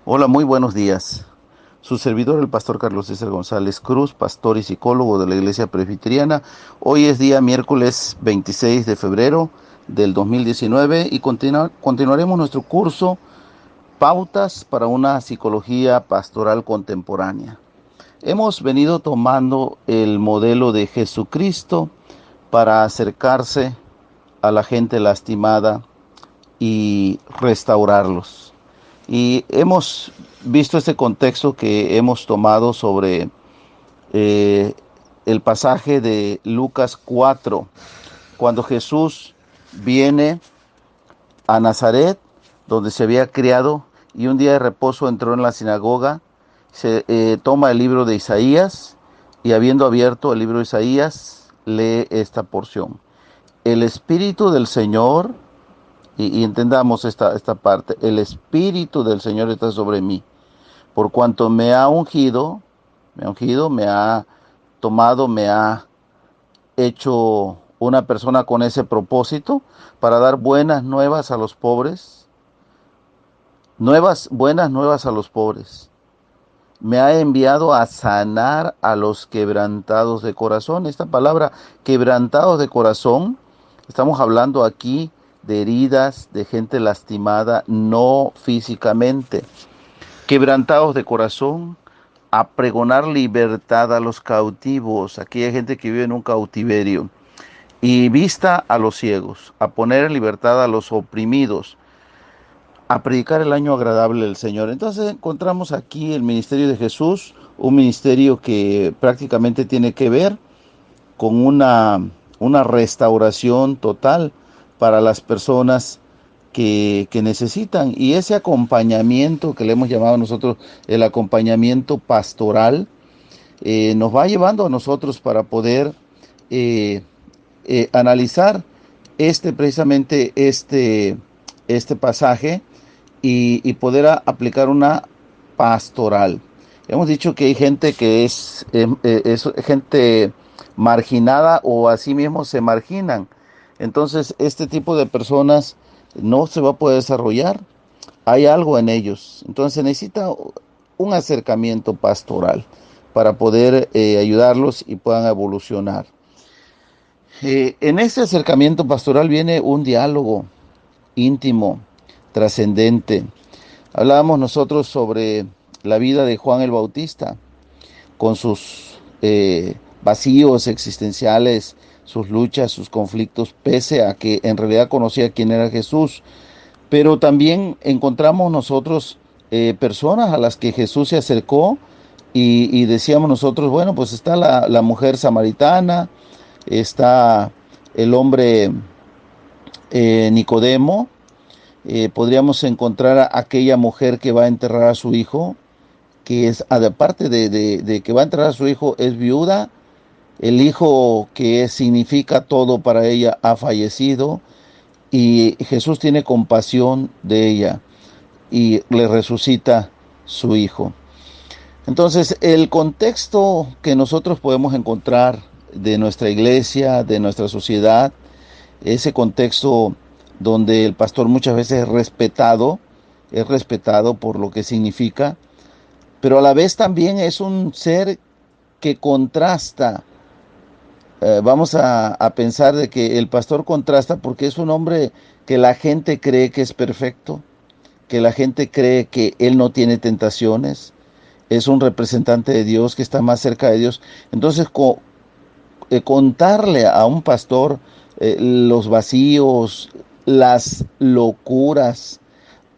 Hola, muy buenos días. Su servidor, el pastor Carlos César González Cruz, pastor y psicólogo de la Iglesia Presbiteriana. Hoy es día miércoles 26 de febrero del 2019 y continuaremos nuestro curso Pautas para una psicología pastoral contemporánea. Hemos venido tomando el modelo de Jesucristo para acercarse a la gente lastimada y restaurarlos. Y hemos visto este contexto que hemos tomado sobre eh, el pasaje de Lucas 4, cuando Jesús viene a Nazaret, donde se había criado, y un día de reposo entró en la sinagoga, se toma el libro de Isaías, y habiendo abierto el libro de Isaías, lee esta porción. El Espíritu del Señor, y entendamos esta parte, el Espíritu del Señor está sobre mí, por cuanto me ha tomado, me ha hecho una persona con ese propósito para dar buenas nuevas a los pobres, buenas nuevas a los pobres. Me ha enviado a sanar a los quebrantados de corazón. Esta palabra, quebrantados de corazón, estamos hablando aquí de heridas, de gente lastimada, no físicamente. Quebrantados de corazón, a pregonar libertad a los cautivos, aquí hay gente que vive en un cautiverio, y vista a los ciegos, a poner en libertad a los oprimidos, a predicar el año agradable del Señor. Entonces encontramos aquí el ministerio de Jesús, un ministerio que prácticamente tiene que ver con una restauración total para las personas que necesitan. Y ese acompañamiento que le hemos llamado nosotros el acompañamiento pastoral, nos va llevando a nosotros para poder eh, analizar este pasaje y poder aplicar una pastoral. Hemos dicho que hay gente que es gente marginada o así mismo se marginan. Entonces, este tipo de personas no se va a poder desarrollar. Hay algo en ellos. Entonces, se necesita un acercamiento pastoral para poder ayudarlos y puedan evolucionar. En este acercamiento pastoral viene un diálogo íntimo, trascendente. Hablábamos nosotros sobre la vida de Juan el Bautista, con sus vacíos existenciales, sus luchas, sus conflictos, pese a que en realidad conocía quién era Jesús. Pero también encontramos nosotros personas a las que Jesús se acercó y decíamos nosotros, bueno, pues está la mujer samaritana, está el hombre Nicodemo, podríamos encontrar a aquella mujer que va a enterrar a su hijo, que es, aparte de que va a enterrar a su hijo, es viuda, el hijo significa todo para ella ha fallecido y Jesús tiene compasión de ella y le resucita su hijo. Entonces, el contexto que nosotros podemos encontrar de nuestra iglesia, de nuestra sociedad, ese contexto donde el pastor muchas veces es respetado por lo que significa, pero a la vez también es un ser que contrasta. Vamos a pensar de que el pastor contrasta porque es un hombre que la gente cree que es perfecto, que la gente cree que él no tiene tentaciones, es un representante de Dios que está más cerca de Dios. Entonces, contarle a un pastor los vacíos, las locuras,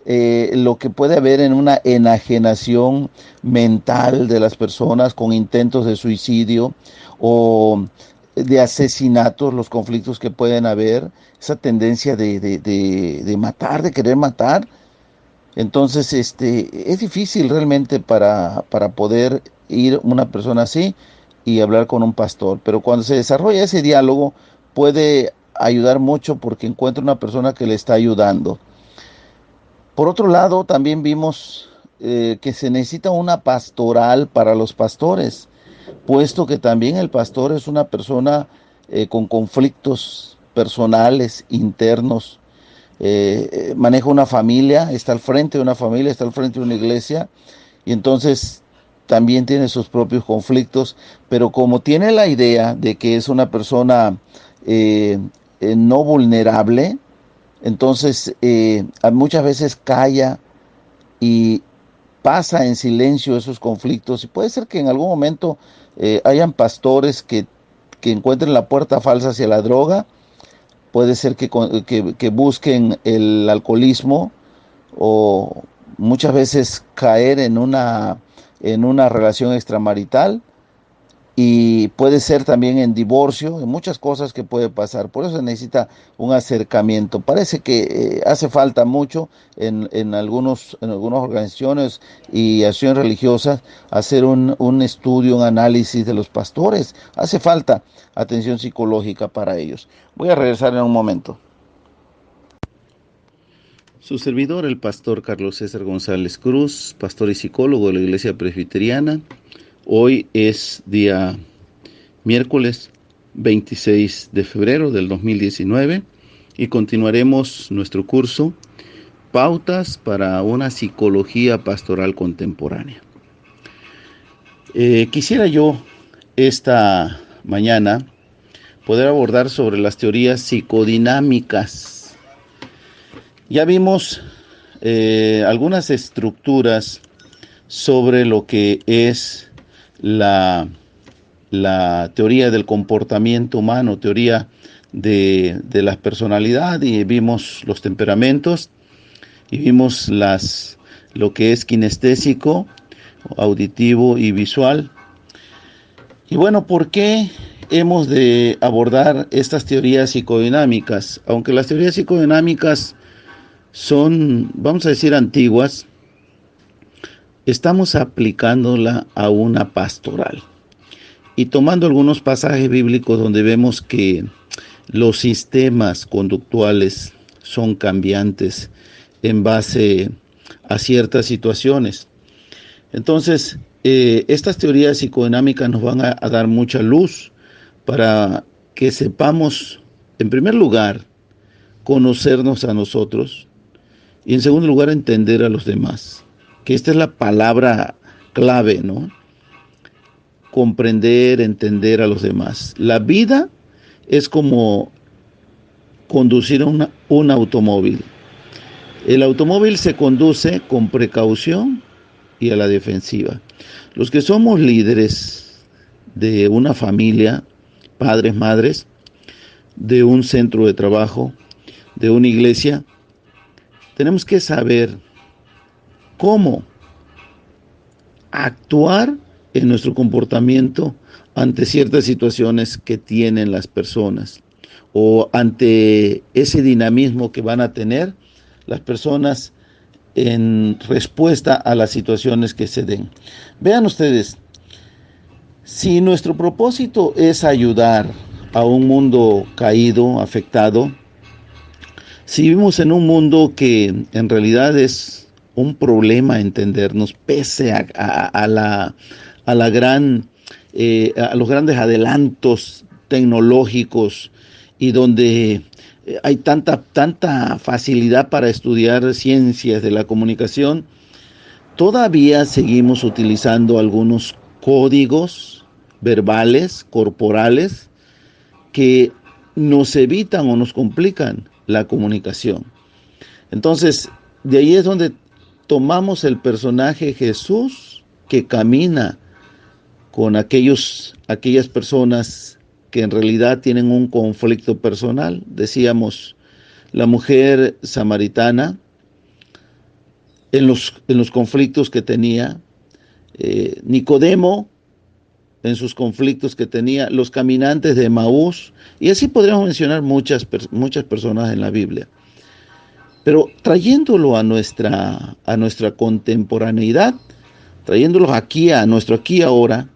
lo que puede haber en una enajenación mental de las personas con intentos de suicidio o de asesinatos, los conflictos que pueden haber, esa tendencia de matar, de querer matar. Entonces, es difícil realmente para poder ir una persona así y hablar con un pastor. Pero cuando se desarrolla ese diálogo, puede ayudar mucho porque encuentra una persona que le está ayudando. Por otro lado, también vimos que se necesita una pastoral para los pastores, puesto que también el pastor es una persona con conflictos personales, internos, maneja una familia, está al frente de una familia, está al frente de una iglesia, y entonces también tiene sus propios conflictos, pero como tiene la idea de que es una persona eh, no vulnerable, entonces muchas veces calla y pasa en silencio esos conflictos, y puede ser que en algún momento hayan pastores que encuentren la puerta falsa hacia la droga, puede ser que busquen el alcoholismo, o muchas veces caer en una relación extramarital, y puede ser también en divorcio, en muchas cosas que puede pasar. Por eso se necesita un acercamiento. Parece que hace falta mucho en algunas organizaciones y acciones religiosas hacer un estudio, un análisis de los pastores. Hace falta atención psicológica para ellos. Voy a regresar en un momento. Su servidor, el pastor Carlos César González Cruz, pastor y psicólogo de la Iglesia Presbiteriana. Hoy es día miércoles 26 de febrero del 2019 y continuaremos nuestro curso Pautas para una psicología pastoral contemporánea. Quisiera yo esta mañana poder abordar sobre las teorías psicodinámicas. Ya vimos algunas estructuras sobre lo que es la teoría del comportamiento humano, teoría de la personalidad, y vimos los temperamentos, y vimos lo que es kinestésico, auditivo y visual. Y bueno, ¿por qué hemos de abordar estas teorías psicodinámicas? Aunque las teorías psicodinámicas son, vamos a decir, antiguas, estamos aplicándola a una pastoral y tomando algunos pasajes bíblicos donde vemos que los sistemas conductuales son cambiantes en base a ciertas situaciones. Entonces, estas teorías psicodinámicas nos van a dar mucha luz para que sepamos, en primer lugar, conocernos a nosotros, y en segundo lugar, entender a los demás, que esta es la palabra clave, ¿no? Comprender, entender a los demás. La vida es como conducir un automóvil. El automóvil se conduce con precaución y a la defensiva. Los que somos líderes de una familia, padres, madres, de un centro de trabajo, de una iglesia, tenemos que saber cómo actuar en nuestro comportamiento ante ciertas situaciones que tienen las personas, o ante ese dinamismo que van a tener las personas en respuesta a las situaciones que se den. Vean ustedes, si nuestro propósito es ayudar a un mundo caído, afectado, si vivimos en un mundo que en realidad es un problema entendernos, pese a los grandes adelantos tecnológicos, y donde hay tanta facilidad para estudiar ciencias de la comunicación, todavía seguimos utilizando algunos códigos verbales, corporales, que nos evitan o nos complican la comunicación. Entonces, de ahí es donde tomamos el personaje Jesús, que camina con aquellas personas que en realidad tienen un conflicto personal. Decíamos, la mujer samaritana, en los conflictos que tenía, Nicodemo, en sus conflictos que tenía, los caminantes de Emaús, y así podríamos mencionar muchas personas en la Biblia. Pero trayéndolo a nuestra contemporaneidad, trayéndolo a nuestro aquí y ahora,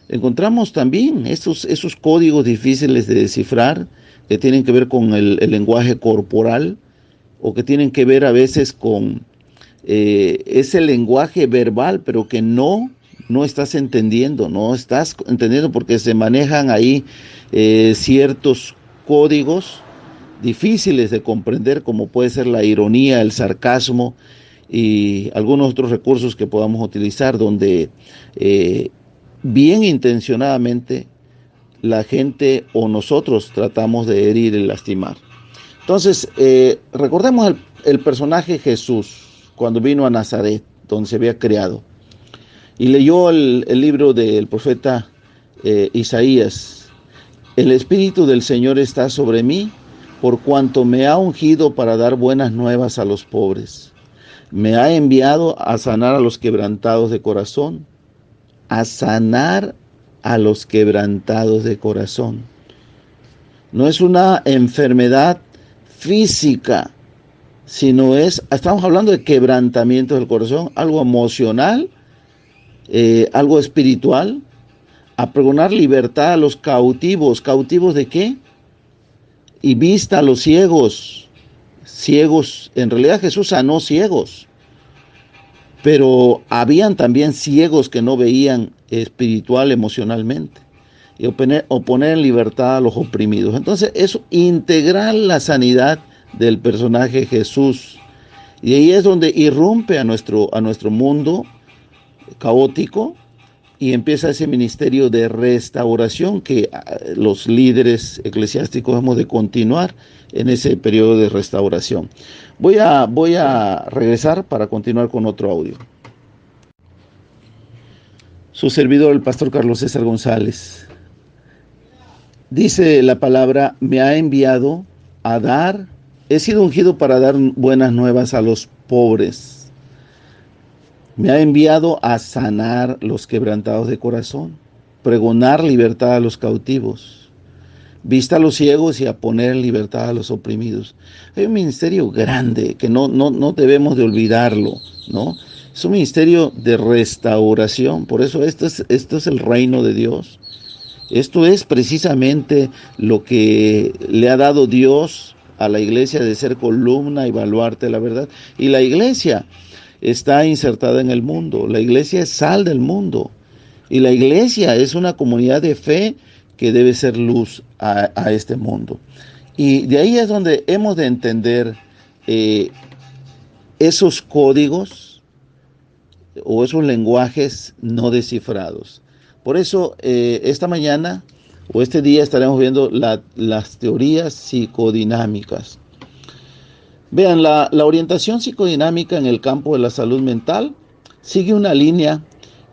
encontramos también esos códigos difíciles de descifrar, que tienen que ver con el lenguaje corporal, o que tienen que ver a veces con ese lenguaje verbal, pero que no estás entendiendo, porque se manejan ahí ciertos códigos difíciles de comprender, como puede ser la ironía, el sarcasmo y algunos otros recursos que podamos utilizar, donde bien intencionadamente la gente o nosotros tratamos de herir y lastimar. Entonces, recordemos el personaje Jesús, cuando vino a Nazaret, donde se había criado, y leyó el libro del profeta Isaías. El Espíritu del Señor está sobre mí, por cuanto me ha ungido para dar buenas nuevas a los pobres. Me ha enviado a sanar a los quebrantados de corazón, a sanar a los quebrantados de corazón. No es una enfermedad física, sino estamos hablando de quebrantamiento del corazón, algo emocional, algo espiritual, a pregonar libertad a los cautivos. ¿Cautivos de qué? Y vista a los ciegos. Ciegos, en realidad Jesús sanó ciegos, pero habían también ciegos que no veían espiritual, emocionalmente. Y poner en libertad a los oprimidos. Entonces, es integrar la sanidad del personaje Jesús. Y ahí es donde irrumpe a nuestro mundo caótico y empieza ese ministerio de restauración que los líderes eclesiásticos hemos de continuar en ese periodo de restauración. Voy a regresar para continuar con otro audio. Su servidor, el pastor Carlos César González. Dice la palabra, me ha enviado a dar, he sido ungido para dar buenas nuevas a los pobres. Me ha enviado a sanar los quebrantados de corazón, pregonar libertad a los cautivos, vista a los ciegos y a poner en libertad a los oprimidos. Hay un ministerio grande que no debemos de olvidarlo, ¿no? Es un ministerio de restauración, por eso esto es el reino de Dios. Esto es precisamente lo que le ha dado Dios a la iglesia, de ser columna y baluarte de la verdad. Y la iglesia está insertada en el mundo. La iglesia es sal del mundo. Y la iglesia es una comunidad de fe que debe ser luz a este mundo. Y de ahí es donde hemos de entender esos códigos o esos lenguajes no descifrados. Por eso esta mañana o este día estaremos viendo las teorías psicodinámicas. Vean, la orientación psicodinámica en el campo de la salud mental sigue una línea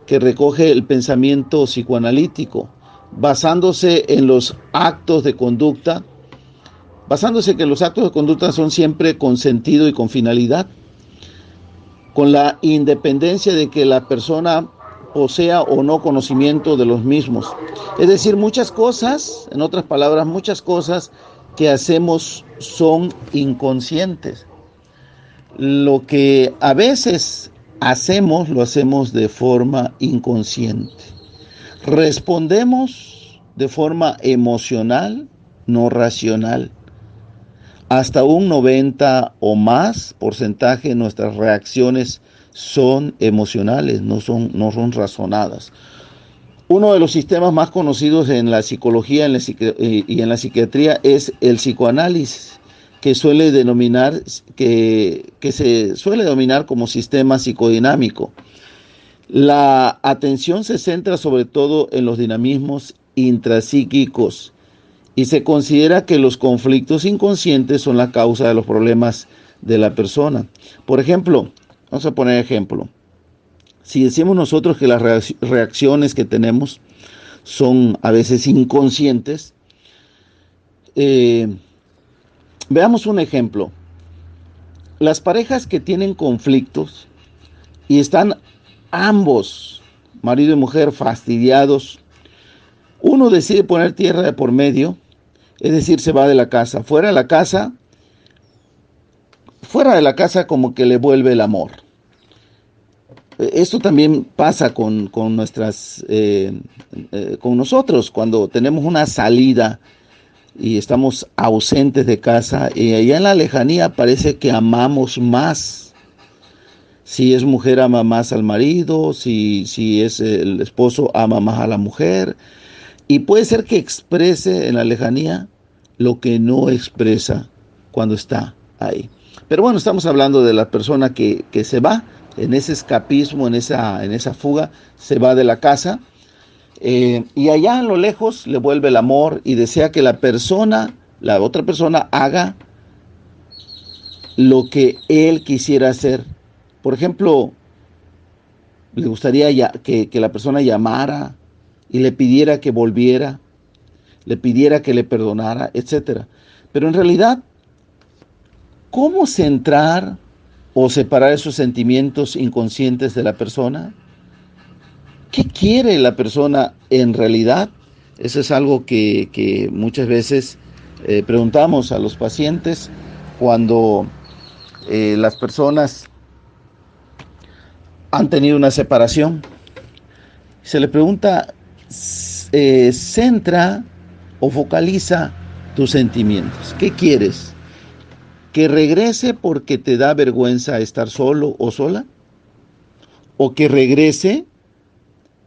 que recoge el pensamiento psicoanalítico, basándose en los actos de conducta, basándose que los actos de conducta son siempre con sentido y con finalidad, con la independencia de que la persona posea o no conocimiento de los mismos. Es decir, muchas cosas, en otras palabras, muchas cosas que hacemos son inconscientes. Lo que a veces hacemos, lo hacemos de forma inconsciente. Respondemos de forma emocional, no racional. Hasta un 90 o más porcentaje de nuestras reacciones son emocionales, no son razonadas. Uno de los sistemas más conocidos en la psicología y en la psiquiatría es el psicoanálisis, que se suele denominar como sistema psicodinámico. La atención se centra sobre todo en los dinamismos intrapsíquicos y se considera que los conflictos inconscientes son la causa de los problemas de la persona. Por ejemplo, vamos a poner ejemplo. Si decimos nosotros que las reacciones que tenemos son a veces inconscientes, veamos un ejemplo. Las parejas que tienen conflictos y están ambos, marido y mujer, fastidiados, uno decide poner tierra de por medio, es decir, se va de la casa. Fuera de la casa como que le vuelve el amor. Esto también pasa con nosotros cuando tenemos una salida y estamos ausentes de casa y allá en la lejanía parece que amamos más. Si es mujer, ama más al marido, si es el esposo, ama más a la mujer. Y puede ser que exprese en la lejanía lo que no expresa cuando está ahí. Pero bueno, estamos hablando de la persona que se va en ese escapismo, en esa fuga, se va de la casa, y allá a lo lejos le vuelve el amor y desea que la otra persona haga lo que él quisiera hacer. Por ejemplo, le gustaría que la persona llamara y le pidiera que volviera, le pidiera que le perdonara, etcétera. Pero en realidad, ¿cómo centrar o separar esos sentimientos inconscientes de la persona? ¿Qué quiere la persona en realidad? Eso es algo que muchas veces preguntamos a los pacientes cuando las personas han tenido una separación. Se le pregunta, centra o focaliza tus sentimientos. ¿Qué quieres? ¿Que regrese porque te da vergüenza estar solo o sola? ¿O que regrese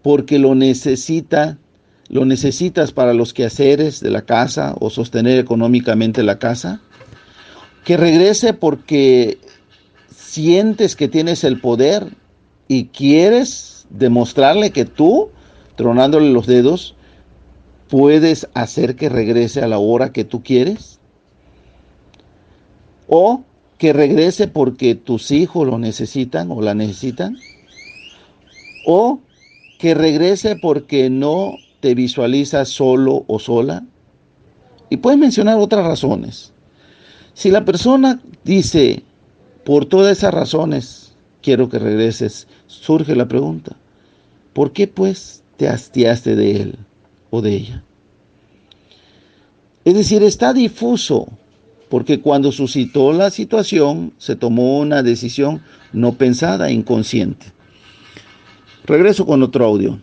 porque lo necesitas para los quehaceres de la casa o sostener económicamente la casa? ¿Que regrese porque sientes que tienes el poder y quieres demostrarle que tú, tronándole los dedos, puedes hacer que regrese a la hora que tú quieres? ¿O que regrese porque tus hijos lo necesitan o la necesitan? ¿O que regrese porque no te visualizas solo o sola? Y puedes mencionar otras razones. Si la persona dice, por todas esas razones quiero que regreses, surge la pregunta, ¿por qué pues te hastiaste de él o de ella? Es decir, está difuso, porque cuando suscitó la situación se tomó una decisión no pensada, inconsciente. Regreso con otro audio.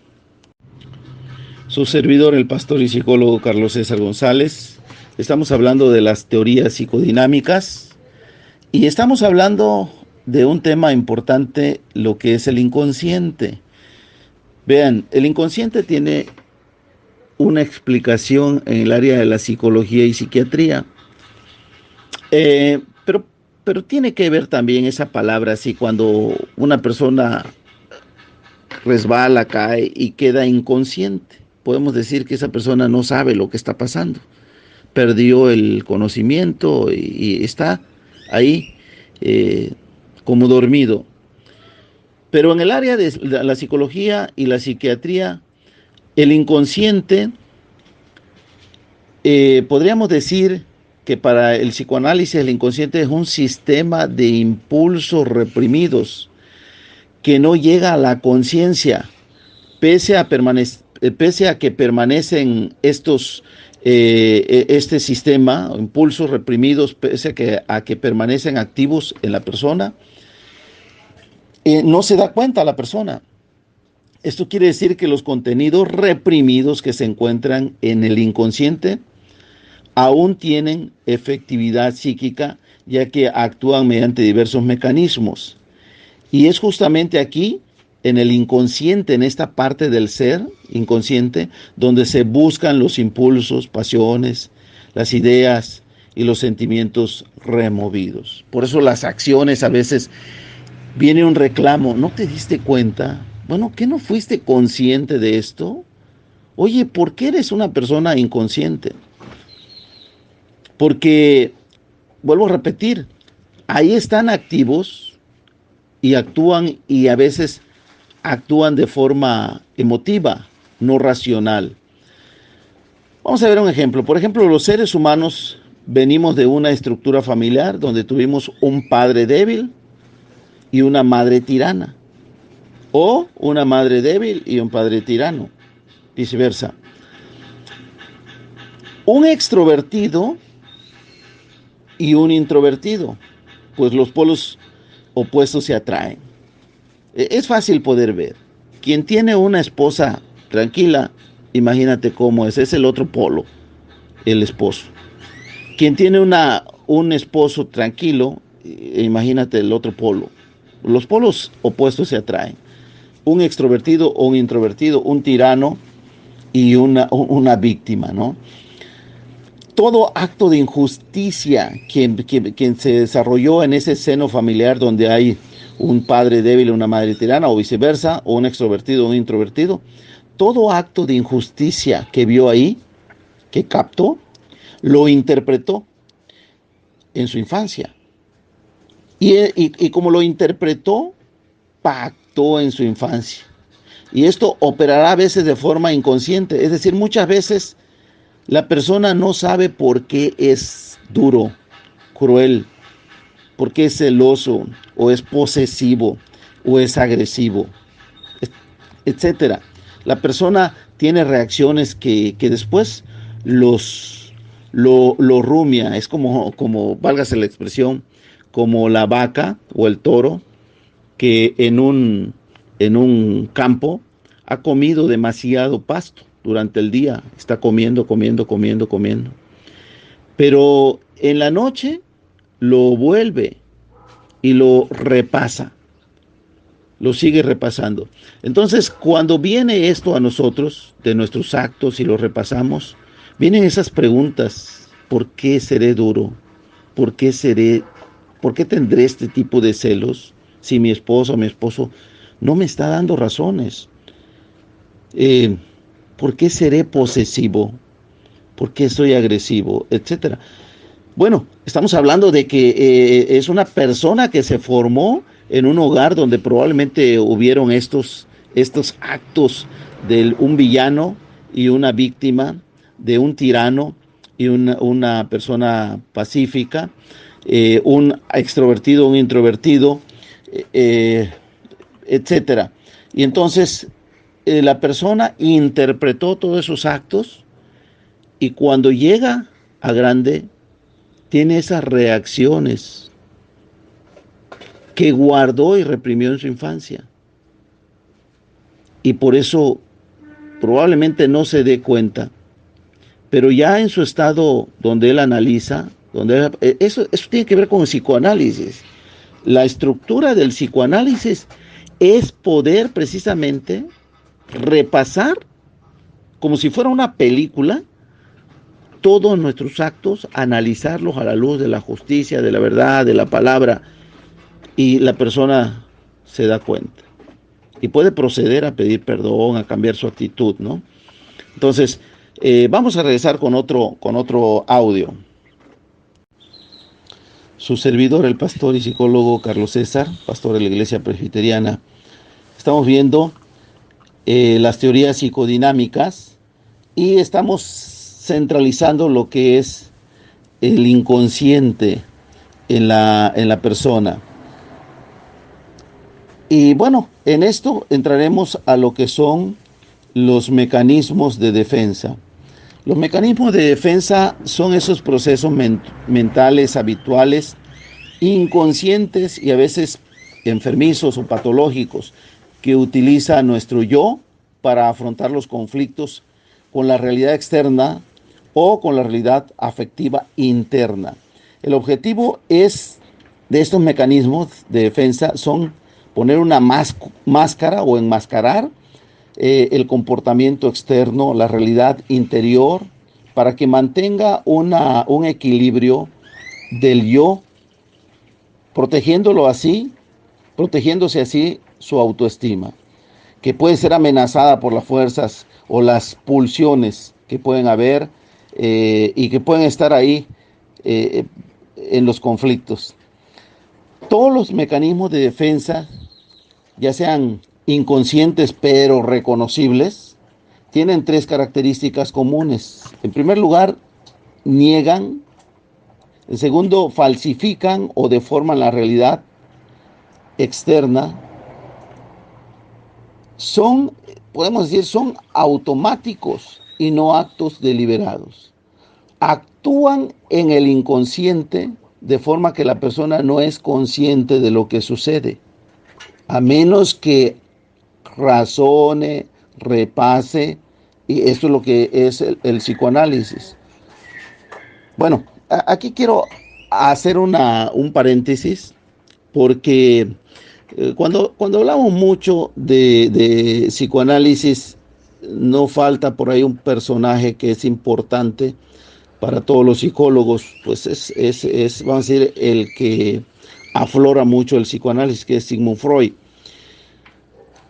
Su servidor, el pastor y psicólogo Carlos César González. Estamos hablando de las teorías psicodinámicas y estamos hablando de un tema importante, lo que es el inconsciente. Vean, el inconsciente tiene una explicación en el área de la psicología y psiquiatría, pero tiene que ver también esa palabra, así cuando una persona resbala, cae y queda inconsciente. Podemos decir que esa persona no sabe lo que está pasando, perdió el conocimiento y está ahí como dormido. Pero en el área de la psicología y la psiquiatría, el inconsciente, podríamos decir que para el psicoanálisis el inconsciente es un sistema de impulsos reprimidos que no llega a la conciencia, pese a que permanecen este sistema, impulsos reprimidos, pese a que permanecen activos en la persona, no se da cuenta la persona. Esto quiere decir que los contenidos reprimidos que se encuentran en el inconsciente aún tienen efectividad psíquica, ya que actúan mediante diversos mecanismos. Y es justamente aquí, en el inconsciente, en esta parte del ser inconsciente, donde se buscan los impulsos, pasiones, las ideas y los sentimientos removidos. Por eso las acciones a veces viene un reclamo, ¿no te diste cuenta? Bueno, ¿qué no fuiste consciente de esto? Oye, ¿por qué eres una persona inconsciente? Porque, vuelvo a repetir, ahí están activos y actúan y a veces actúan de forma emotiva, no racional. Vamos a ver un ejemplo. Por ejemplo, los seres humanos venimos de una estructura familiar donde tuvimos un padre débil y una madre tirana, o una madre débil y un padre tirano, viceversa. Un extrovertido y un introvertido, pues los polos opuestos se atraen. Es fácil poder ver. Quien tiene una esposa tranquila, imagínate cómo es el otro polo, el esposo. Quien tiene un esposo tranquilo, imagínate el otro polo. Los polos opuestos se atraen. Un extrovertido o un introvertido, un tirano y una víctima, ¿no? todo acto de injusticia que se desarrolló en ese seno familiar donde hay un padre débil, una madre tirana, o viceversa, o un extrovertido, o un introvertido, todo acto de injusticia que vio ahí, que captó, lo interpretó en su infancia. Y como lo interpretó, pactó en su infancia. Y esto operará a veces de forma inconsciente, es decir, muchas veces la persona no sabe por qué es duro, cruel, por qué es celoso, o es posesivo, o es agresivo, etcétera. La persona tiene reacciones que después lo rumia, es como, válgase la expresión, como la vaca o el toro que en un campo ha comido demasiado pasto durante el día, está comiendo, comiendo, comiendo, comiendo. Pero en la noche lo vuelve y lo repasa, lo sigue repasando. Entonces, cuando viene esto a nosotros, de nuestros actos, y lo repasamos, vienen esas preguntas: ¿por qué seré duro? ¿Por qué por qué tendré este tipo de celos si mi esposo o mi esposo no me está dando razones? Eh, ¿Por qué seré posesivo? ¿Por qué soy agresivo? Etcétera. Bueno, estamos hablando de que es una persona que se formó en un hogar donde probablemente hubieron estos actos de un villano y una víctima, de un tirano y una persona pacífica, un extrovertido, un introvertido, eh, etcétera. Y entonces la persona interpretó todos esos actos, y cuando llega a grande tiene esas reacciones que guardó y reprimió en su infancia. Y por eso probablemente no se dé cuenta, pero ya en su estado donde él analiza, eso tiene que ver con el psicoanálisis. La estructura del psicoanálisis es poder precisamente repasar, como si fuera una película, todos nuestros actos, analizarlos a la luz de la justicia, de la verdad, de la palabra, y la persona se da cuenta y puede proceder a pedir perdón, a cambiar su actitud, ¿no? Entonces, vamos a regresar con otro audio. Su servidor, el pastor y psicólogo Carlos César, pastor de la Iglesia Presbiteriana. Estamos viendo las teorías psicodinámicas y estamos centralizando lo que es el inconsciente en la persona. Y bueno, en esto entraremos a lo que son los mecanismos de defensa. Los mecanismos de defensa son esos procesos mentales habituales, inconscientes y a veces enfermizos o patológicos, que utiliza nuestro yo para afrontar los conflictos con la realidad externa o con la realidad afectiva interna. El objetivo de estos mecanismos de defensa son poner una máscara o enmascarar el comportamiento externo, la realidad interior, para que mantenga un equilibrio del yo, protegiéndose así su autoestima, que puede ser amenazada por las fuerzas o las pulsiones que pueden haber y que pueden estar ahí en los conflictos. Todos los mecanismos de defensa, ya sean inconscientes pero reconocibles, tienen tres características comunes. En primer lugar, niegan. En segundo, falsifican o deforman la realidad externa. Podemos decir, son automáticos y no actos deliberados. Actúan en el inconsciente de forma que la persona no es consciente de lo que sucede, a menos que razone, repase, y esto es lo que es el psicoanálisis. Bueno, aquí quiero hacer un paréntesis, porque cuando hablamos mucho de psicoanálisis, no falta por ahí un personaje que es importante para todos los psicólogos, pues vamos a decir, el que aflora mucho el psicoanálisis, que es Sigmund Freud,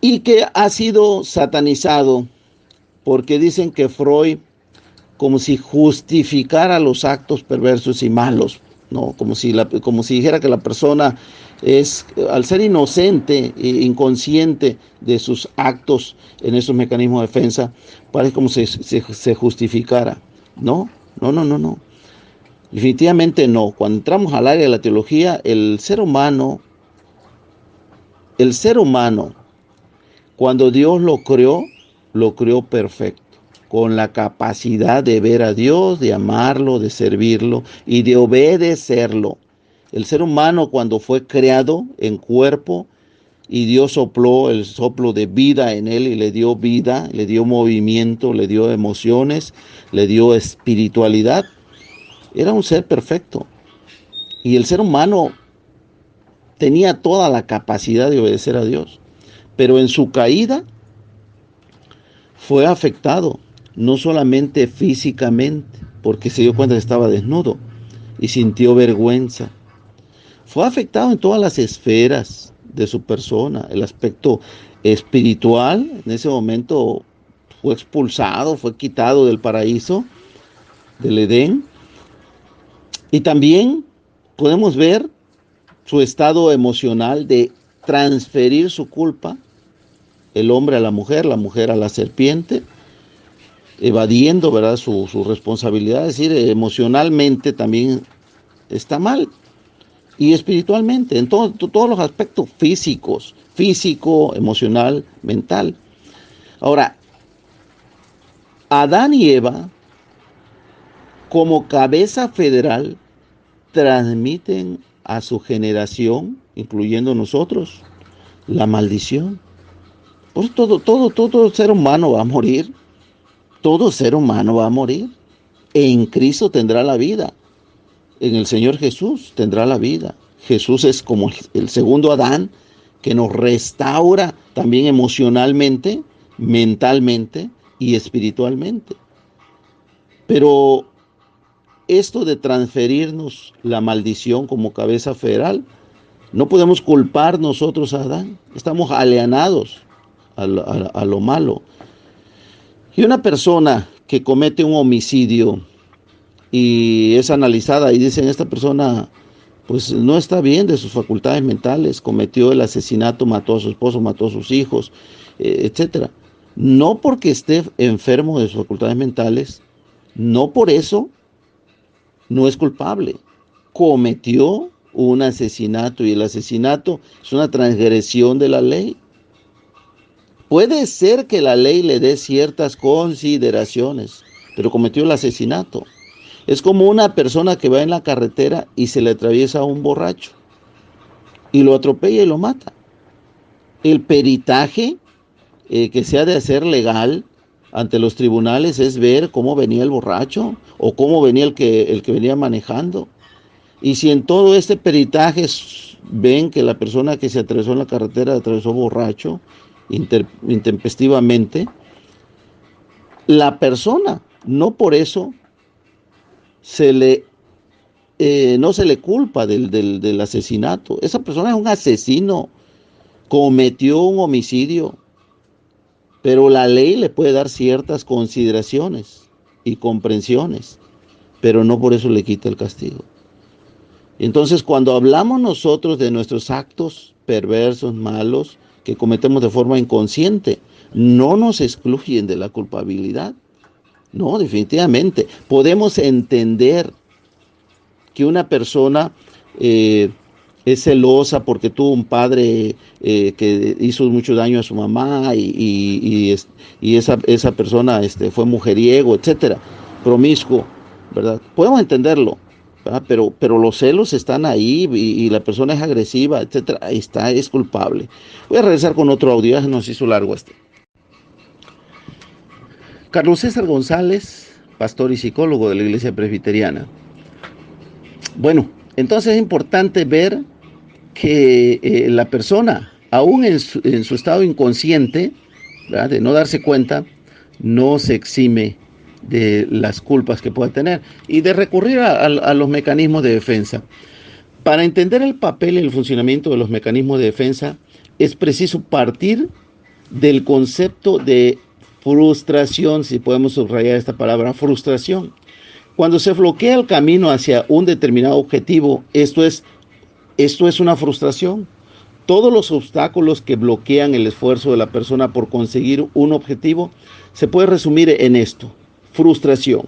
y que ha sido satanizado porque dicen que Freud como si justificara los actos perversos y malos, ¿no? Como si dijera que la persona es, al ser inocente e inconsciente de sus actos en esos mecanismos de defensa, parece como si se justificara. No, no, no, no, no. Definitivamente no. Cuando entramos al área de la teología, el ser humano, cuando Dios lo creó perfecto, con la capacidad de ver a Dios, de amarlo, de servirlo y de obedecerlo. El ser humano, cuando fue creado en cuerpo y Dios sopló el soplo de vida en él y le dio vida, le dio movimiento, le dio emociones, le dio espiritualidad, era un ser perfecto. Y el ser humano tenía toda la capacidad de obedecer a Dios. Pero en su caída fue afectado, no solamente físicamente, porque se dio cuenta que estaba desnudo y sintió vergüenza. Fue afectado en todas las esferas de su persona. El aspecto espiritual, en ese momento fue expulsado, fue quitado del paraíso, del Edén. Y también podemos ver su estado emocional de transferir su culpa, el hombre a la mujer a la serpiente, evadiendo, ¿verdad?, su responsabilidad. Es decir, emocionalmente también está mal. Y espiritualmente, en todos los aspectos físicos, físico, emocional, mental. Ahora, Adán y Eva, como cabeza federal, transmiten a su generación, incluyendo nosotros, la maldición. Pues todo ser humano va a morir. Todo ser humano va a morir. En Cristo tendrá la vida. En el Señor Jesús tendrá la vida. Jesús es como el segundo Adán que nos restaura también emocionalmente, mentalmente y espiritualmente. Pero esto de transferirnos la maldición como cabeza federal, no podemos culpar nosotros a Adán. Estamos alienados a lo malo. Y una persona que comete un homicidio y es analizada y dicen, esta persona pues no está bien de sus facultades mentales, cometió el asesinato, mató a su esposo, mató a sus hijos, etcétera. No porque esté enfermo de sus facultades mentales, no por eso no es culpable. Cometió un asesinato y el asesinato es una transgresión de la ley. Puede ser que la ley le dé ciertas consideraciones, pero cometió el asesinato. Es como una persona que va en la carretera y se le atraviesa a un borracho y lo atropella y lo mata. El peritaje que se ha de hacer legal ante los tribunales es ver cómo venía el borracho o cómo venía el que venía manejando. Y si en todo este peritaje ven que la persona que se atravesó en la carretera atravesó borracho, intempestivamente, la persona no por eso no se le culpa del asesinato. Esa persona es un asesino, cometió un homicidio, pero la ley le puede dar ciertas consideraciones y comprensiones, pero no por eso le quita el castigo. Entonces, cuando hablamos nosotros de nuestros actos perversos, malos, que cometemos de forma inconsciente, no nos excluyen de la culpabilidad. No, definitivamente. Podemos entender que una persona es celosa porque tuvo un padre que hizo mucho daño a su mamá y esa persona fue mujeriego, etcétera, promiscuo, ¿verdad? Podemos entenderlo, ¿verdad? Pero los celos están ahí y la persona es agresiva, etcétera, ahí está, es culpable. Voy a regresar con otro audio, ya nos hizo largo este. Carlos César González, pastor y psicólogo de la Iglesia Presbiteriana. Bueno, entonces es importante ver que la persona, aún en su estado inconsciente, ¿verdad?, de no darse cuenta, no se exime de las culpas que pueda tener y de recurrir a los mecanismos de defensa. Para entender el papel y el funcionamiento de los mecanismos de defensa, es preciso partir del concepto de frustración, si podemos subrayar esta palabra, frustración. Cuando se bloquea el camino hacia un determinado objetivo, esto es una frustración. Todos los obstáculos que bloquean el esfuerzo de la persona por conseguir un objetivo se puede resumir en esto: frustración.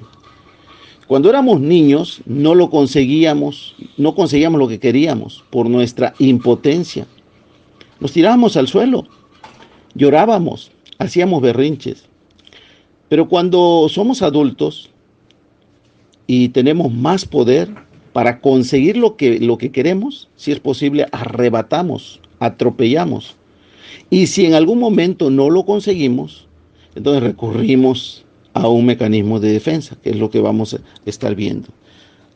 Cuando éramos niños no conseguíamos lo que queríamos por nuestra impotencia. Nos tirábamos al suelo, llorábamos, hacíamos berrinches. Pero cuando somos adultos y tenemos más poder para conseguir lo que queremos, si es posible, arrebatamos, atropellamos. Y si en algún momento no lo conseguimos, entonces recurrimos a un mecanismo de defensa, que es lo que vamos a estar viendo.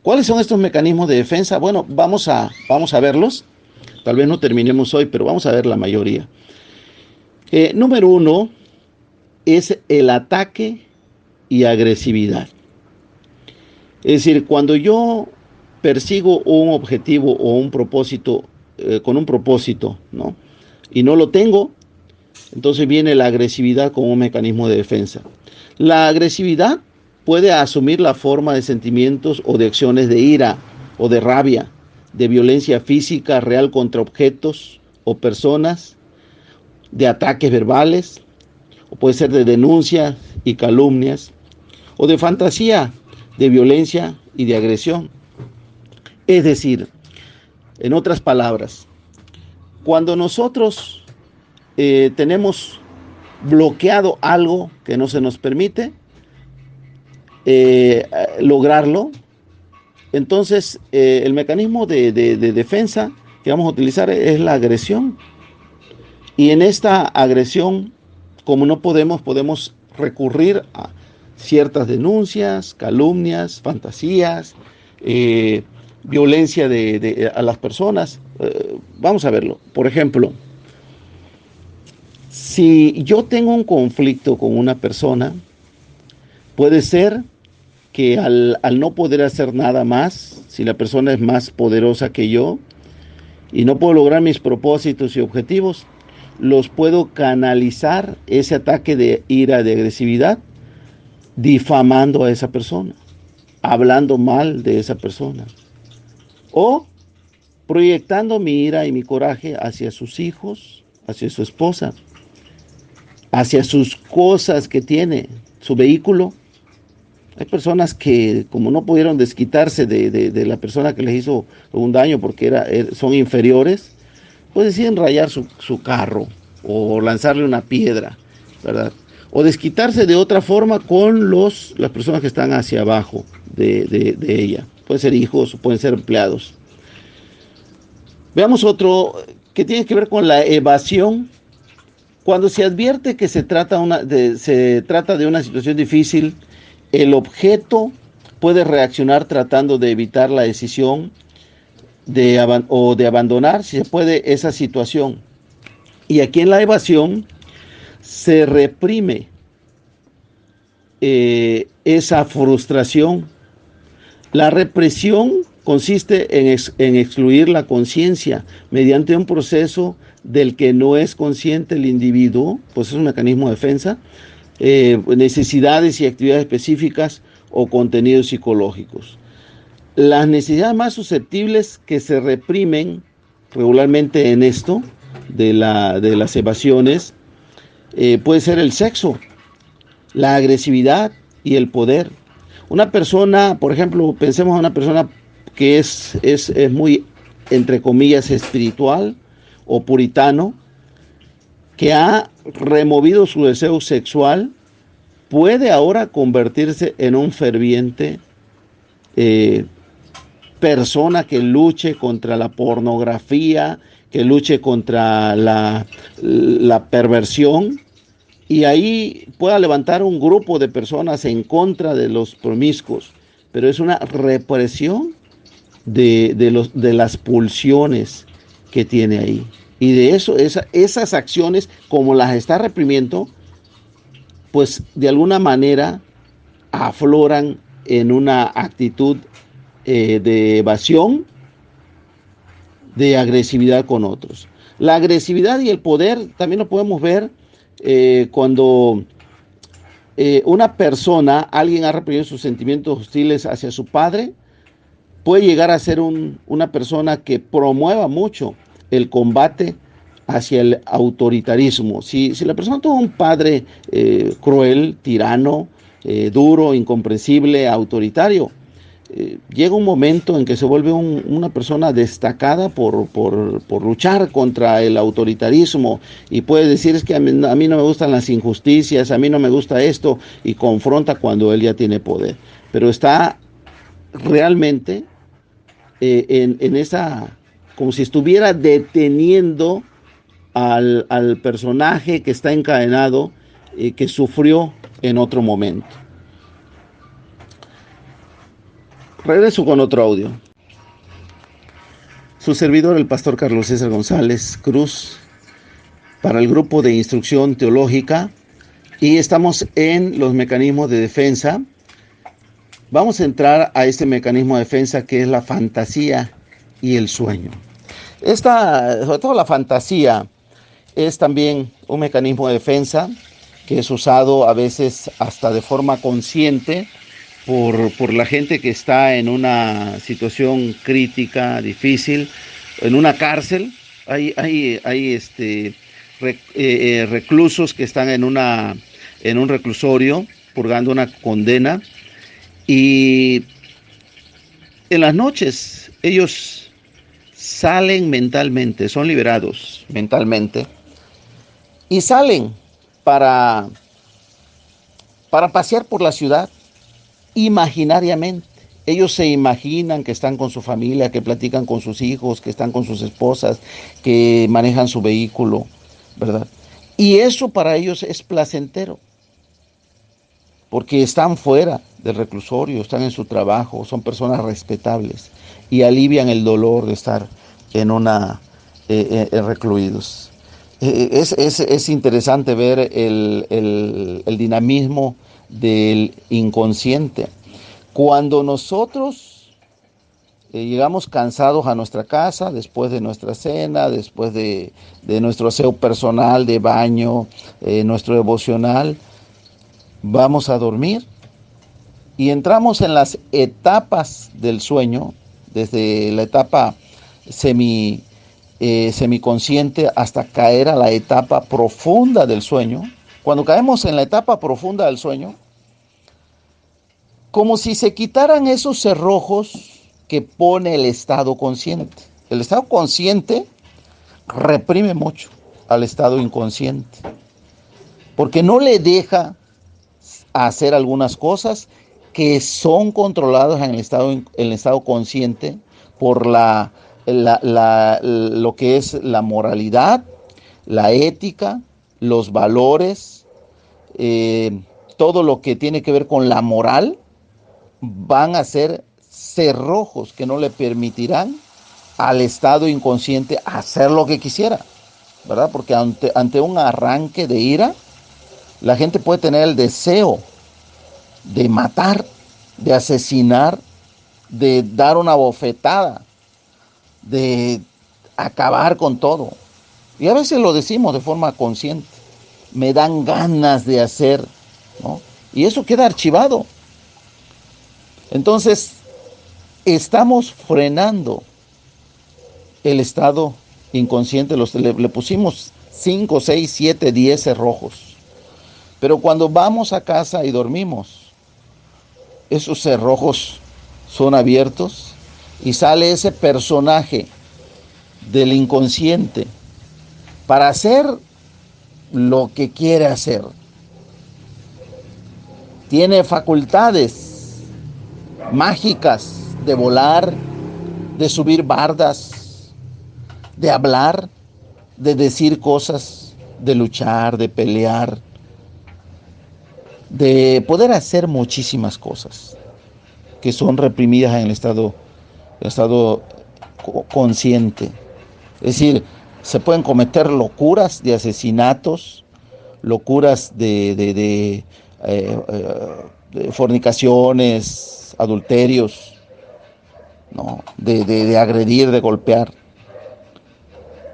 ¿Cuáles son estos mecanismos de defensa? Bueno, vamos a verlos. Tal vez no terminemos hoy, pero vamos a ver la mayoría. Número 1 es el ataque y agresividad. Es decir, cuando yo persigo un objetivo o un propósito, con un propósito, ¿no?, y no lo tengo, entonces viene la agresividad como un mecanismo de defensa. La agresividad puede asumir la forma de sentimientos o de acciones de ira o de rabia, de violencia física real contra objetos o personas, de ataques verbales, o puede ser de denuncias y calumnias, o de fantasía, de violencia y de agresión. Es decir, en otras palabras, cuando nosotros tenemos bloqueado algo que no se nos permite lograrlo, entonces el mecanismo de defensa que vamos a utilizar es la agresión. Y en esta agresión, como no podemos recurrir a ciertas denuncias, calumnias, fantasías, violencia a las personas. Vamos a verlo. Por ejemplo, si yo tengo un conflicto con una persona, puede ser que al no poder hacer nada más, si la persona es más poderosa que yo y no puedo lograr mis propósitos y objetivos, los puedo canalizar, ese ataque de ira, de agresividad, difamando a esa persona, hablando mal de esa persona, o proyectando mi ira y mi coraje hacia sus hijos, hacia su esposa, hacia sus cosas que tiene, su vehículo. Hay personas que, como no pudieron desquitarse de la persona que les hizo un daño porque son inferiores, pues deciden rayar su carro o lanzarle una piedra, ¿verdad? O desquitarse de otra forma con las personas que están hacia abajo de ella. Pueden ser hijos o pueden ser empleados. Veamos otro que tiene que ver con la evasión. Cuando se advierte que se trata de una situación difícil, el puede reaccionar tratando de evitar la decisión o de abandonar, si se puede, esa situación. Y aquí en la evasión se reprime esa frustración. La represión consiste en excluir la conciencia mediante un proceso del que no es consciente el individuo, pues es un mecanismo de defensa, necesidades y actividades específicas o contenidos psicológicos. Las necesidades más susceptibles que se reprimen regularmente en esto de las evasiones puede ser el sexo, la agresividad y el poder. Una persona, por ejemplo, pensemos en una persona que es muy, entre comillas, espiritual o puritano, que ha removido su deseo sexual, puede ahora convertirse en un ferviente persona que luche contra la pornografía, que luche contra la perversión, y ahí pueda levantar un grupo de personas en contra de los promiscuos, pero es una represión de las pulsiones que tiene ahí. Y de eso, esas acciones, como las está reprimiendo, pues de alguna manera afloran en una actitud de evasión, de agresividad con otros. La agresividad y el poder también lo podemos ver cuando una persona, alguien ha reprimido sus sentimientos hostiles hacia su padre, puede llegar a ser una persona que promueva mucho el combate hacia el autoritarismo. Si la persona tuvo un padre cruel, tirano, duro, incomprensible, autoritario, llega un momento en que se vuelve una persona destacada por luchar contra el autoritarismo y puede decir es que a mí no me gustan las injusticias, a mí no me gusta esto y confronta cuando él ya tiene poder. Pero está realmente en esa, como si estuviera deteniendo al personaje que está encadenado, que sufrió en otro momento. Regreso con otro audio. Su servidor, el pastor Carlos César González Cruz, para el grupo de instrucción teológica, y estamos en los mecanismos de defensa. Vamos a entrar a este mecanismo de defensa que es la fantasía y el sueño. Sobre todo la fantasía, es también un mecanismo de defensa que es usado a veces hasta de forma consciente por la gente que está en una situación crítica, difícil, en una cárcel. Hay reclusos que están en un reclusorio purgando una condena y en las noches ellos salen mentalmente, son liberados mentalmente y salen para pasear por la ciudad imaginariamente. Ellos se imaginan que están con su familia, que platican con sus hijos, que están con sus esposas, que manejan su vehículo, ¿verdad? Y eso para ellos es placentero, porque están fuera del reclusorio, están en su trabajo, son personas respetables y alivian el dolor de estar recluidos. Es interesante ver el dinamismo del inconsciente. Cuando nosotros llegamos cansados a nuestra casa, después de nuestra cena, después de nuestro aseo personal, de baño, nuestro devocional, vamos a dormir y entramos en las etapas del sueño, desde la etapa semiconsciente hasta caer a la etapa profunda del sueño. Cuando caemos en la etapa profunda del sueño, como si se quitaran esos cerrojos que pone el estado consciente. El estado consciente reprime mucho al estado inconsciente, porque no le deja hacer algunas cosas que son controladas en el estado consciente por lo que es la moralidad, la ética, los valores, todo lo que tiene que ver con la moral, van a ser cerrojos que no le permitirán al estado inconsciente hacer lo que quisiera, ¿verdad? Porque ante un arranque de ira, la gente puede tener el deseo de matar, de asesinar, de dar una bofetada, de acabar con todo. Y a veces lo decimos de forma consciente. Me dan ganas de hacer, ¿no? Y eso queda archivado. Entonces, estamos frenando el estado inconsciente. Le pusimos 5, 6, 7, 10 cerrojos. Pero cuando vamos a casa y dormimos, esos cerrojos son abiertos y sale ese personaje del inconsciente para hacer lo que quiere hacer. Tiene facultades mágicas de volar, de subir bardas, de hablar, de decir cosas, de luchar, de pelear, de poder hacer muchísimas cosas que son reprimidas en el estado consciente. Es decir, se pueden cometer locuras de asesinatos, locuras de fornicaciones, adulterios, ¿no? De agredir, de golpear.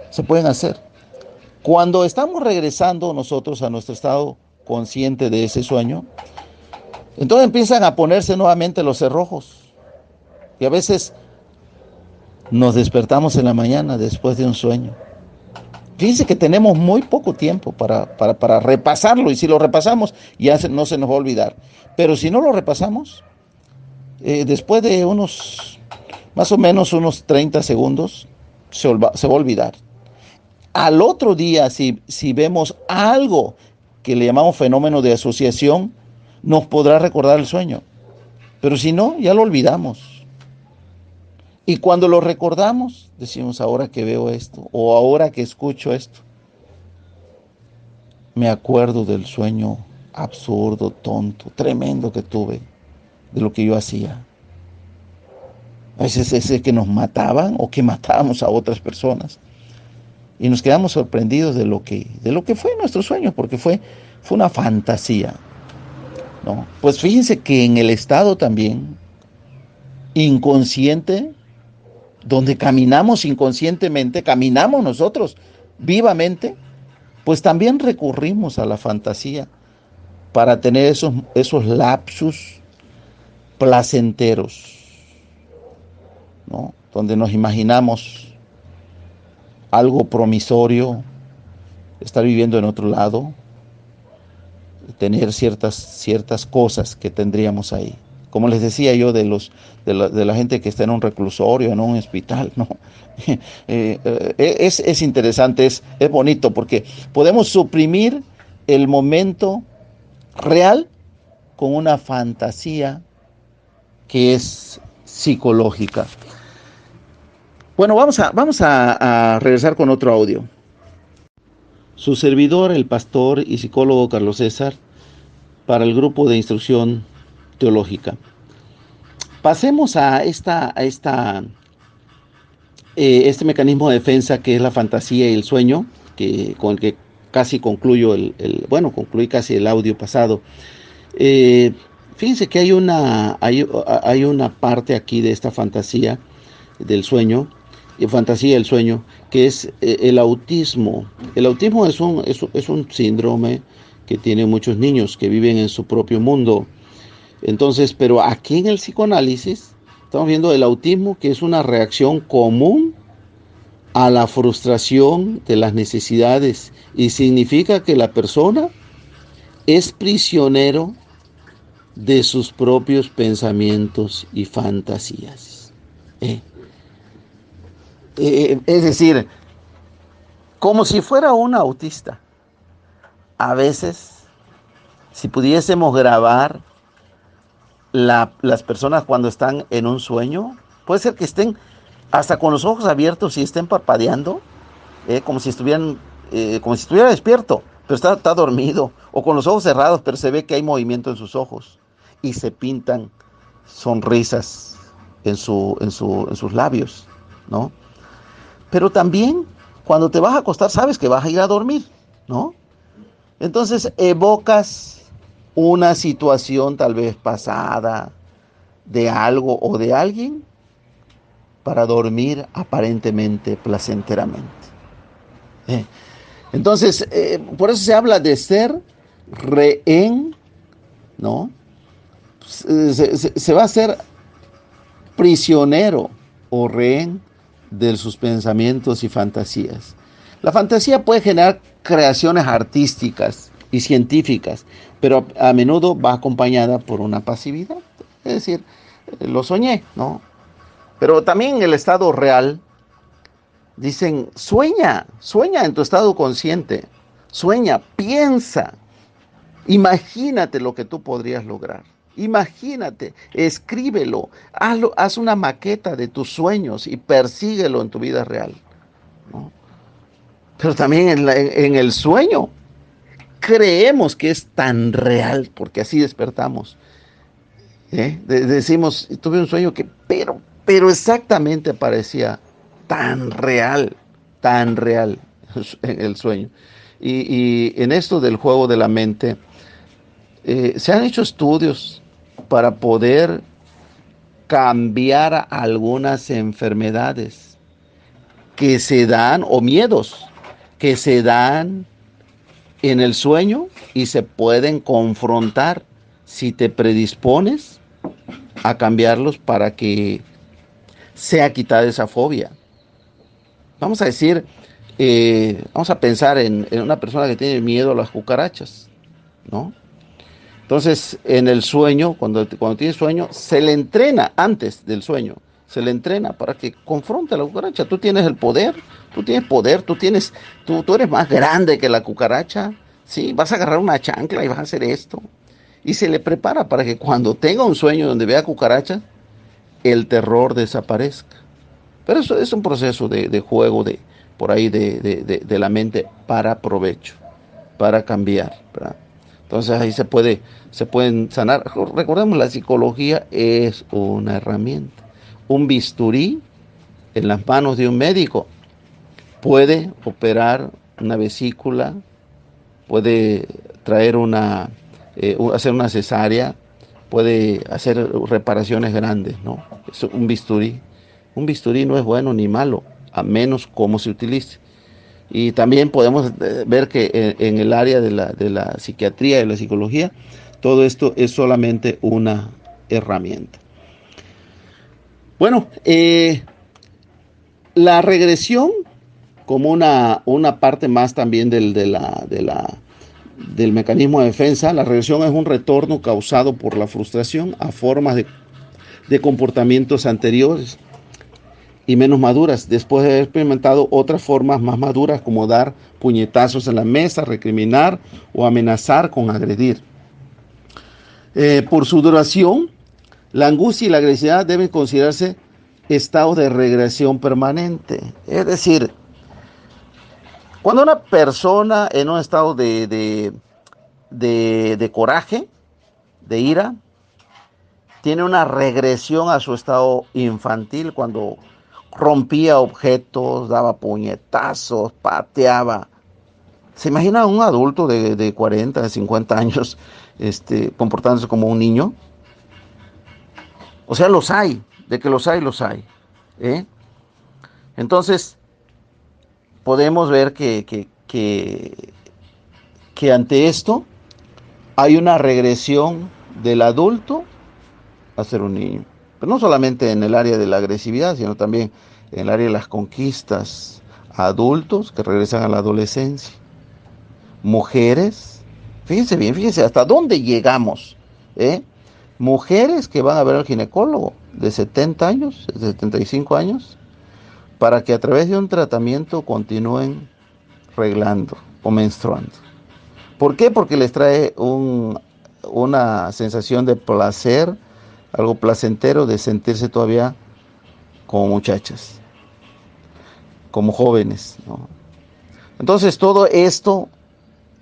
Se pueden hacer. Cuando estamos regresando nosotros a nuestro estado consciente de ese sueño, entonces empiezan a ponerse nuevamente los cerrojos. Y a veces nos despertamos en la mañana después de un sueño. Fíjense que tenemos muy poco tiempo para repasarlo, y si lo repasamos ya no se nos va a olvidar. Pero si no lo repasamos, después de más o menos unos 30 segundos, se va a olvidar. Al otro día, si vemos algo que le llamamos fenómeno de asociación, nos podrá recordar el sueño. Pero si no, ya lo olvidamos. Y cuando lo recordamos, decimos, ahora que veo esto, o ahora que escucho esto, me acuerdo del sueño absurdo, tonto, tremendo que tuve, de lo que yo hacía. A veces es que nos mataban o que matábamos a otras personas. Y nos quedamos sorprendidos de lo que fue nuestro sueño, porque fue una fantasía, ¿no? Pues fíjense que en el estado también inconsciente, donde caminamos inconscientemente, caminamos nosotros vivamente, pues también recurrimos a la fantasía para tener esos lapsus placenteros, ¿no? Donde nos imaginamos algo promisorio, estar viviendo en otro lado, tener ciertas cosas que tendríamos ahí. Como les decía yo de la gente que está en un reclusorio, en un hospital, ¿no? Es interesante, es bonito, porque podemos suprimir el momento real con una fantasía que es psicológica. Bueno, vamos a regresar con otro audio. Su servidor, el pastor y psicólogo Carlos César, para el grupo de instrucción teológica. Pasemos a este mecanismo de defensa que es la fantasía y el sueño, con el que casi concluí casi el audio pasado. Fíjense que hay una parte aquí de esta fantasía del sueño, fantasía del sueño, que es el autismo. El autismo es un síndrome que tienen muchos niños que viven en su propio mundo. Entonces, pero aquí en el psicoanálisis estamos viendo el autismo, que es una reacción común a la frustración de las necesidades, y significa que la persona es prisionero de sus propios pensamientos y fantasías. Es decir, como si fuera un autista. A veces, si pudiésemos grabar las personas cuando están en un sueño, puede ser que estén hasta con los ojos abiertos y estén parpadeando, como si estuviera despierto, pero está dormido, o con los ojos cerrados, pero se ve que hay movimiento en sus ojos, y se pintan sonrisas en sus labios, ¿no? Pero también, cuando te vas a acostar, sabes que vas a ir a dormir, ¿no? Entonces evocas una situación tal vez pasada de algo o de alguien para dormir aparentemente placenteramente. Entonces, por eso se habla de ser rehén, ¿no? Se va a ser prisionero o rehén de sus pensamientos y fantasías. La fantasía puede generar creaciones artísticas y científicas, pero a menudo va acompañada por una pasividad. Es decir, lo soñé, ¿no? Pero también en el estado real, dicen, sueña en tu estado consciente, sueña, piensa, imagínate lo que tú podrías lograr. Imagínate, escríbelo, haz una maqueta de tus sueños y persíguelo en tu vida real, ¿no? Pero también en el sueño creemos que es tan real, porque así despertamos. Decimos, tuve un sueño pero exactamente parecía tan real el sueño. Y en esto del juego de la mente, se han hecho estudios para poder cambiar algunas enfermedades que se dan, o miedos que se dan en el sueño y se pueden confrontar si te predispones a cambiarlos para que sea quitada esa fobia. Vamos a decir, vamos a pensar en una persona que tiene miedo a las cucarachas, ¿no? Entonces, en el sueño, cuando tiene sueño, se le entrena antes del sueño, se le entrena para que confronte a la cucaracha. Tú tienes el poder, tú tienes poder, tú eres más grande que la cucaracha, ¿sí? Vas a agarrar una chancla y vas a hacer esto. Y se le prepara para que cuando tenga un sueño donde vea cucarachas, el terror desaparezca. Pero eso es un proceso de juego por ahí de la mente para provecho, para cambiar, ¿verdad? Entonces ahí se pueden sanar. Recordemos, la psicología es una herramienta. Un bisturí en las manos de un médico puede operar una vesícula, puede hacer una cesárea, puede hacer reparaciones grandes, ¿no? Es un bisturí. Un bisturí no es bueno ni malo, a menos cómo se utilice. Y también podemos ver que en el área de la psiquiatría y de la psicología, todo esto es solamente una herramienta. Bueno, la regresión como una parte más también del mecanismo de defensa. La regresión es un retorno causado por la frustración a formas de comportamientos anteriores y menos maduras, después de haber experimentado otras formas más maduras, como dar puñetazos en la mesa, recriminar o amenazar con agredir. Por su duración, la angustia y la agresividad deben considerarse estados de regresión permanente. Es decir, cuando una persona en un estado de coraje, de ira, tiene una regresión a su estado infantil, cuando rompía objetos, daba puñetazos, pateaba. ¿Se imagina un adulto de 40, de 50 años comportándose como un niño? O sea, los hay, de que los hay, los hay. ¿eh? Entonces, podemos ver que ante esto hay una regresión del adulto a ser un niño. Pero no solamente en el área de la agresividad, sino también en el área de las conquistas. Adultos que regresan a la adolescencia. Mujeres, fíjense bien, fíjense hasta dónde llegamos. Mujeres que van a ver al ginecólogo de 70 años, de 75 años, para que a través de un tratamiento continúen reglando o menstruando. ¿Por qué? Porque les trae una sensación de placer, algo placentero de sentirse todavía como muchachas, como jóvenes, ¿no? Entonces todo esto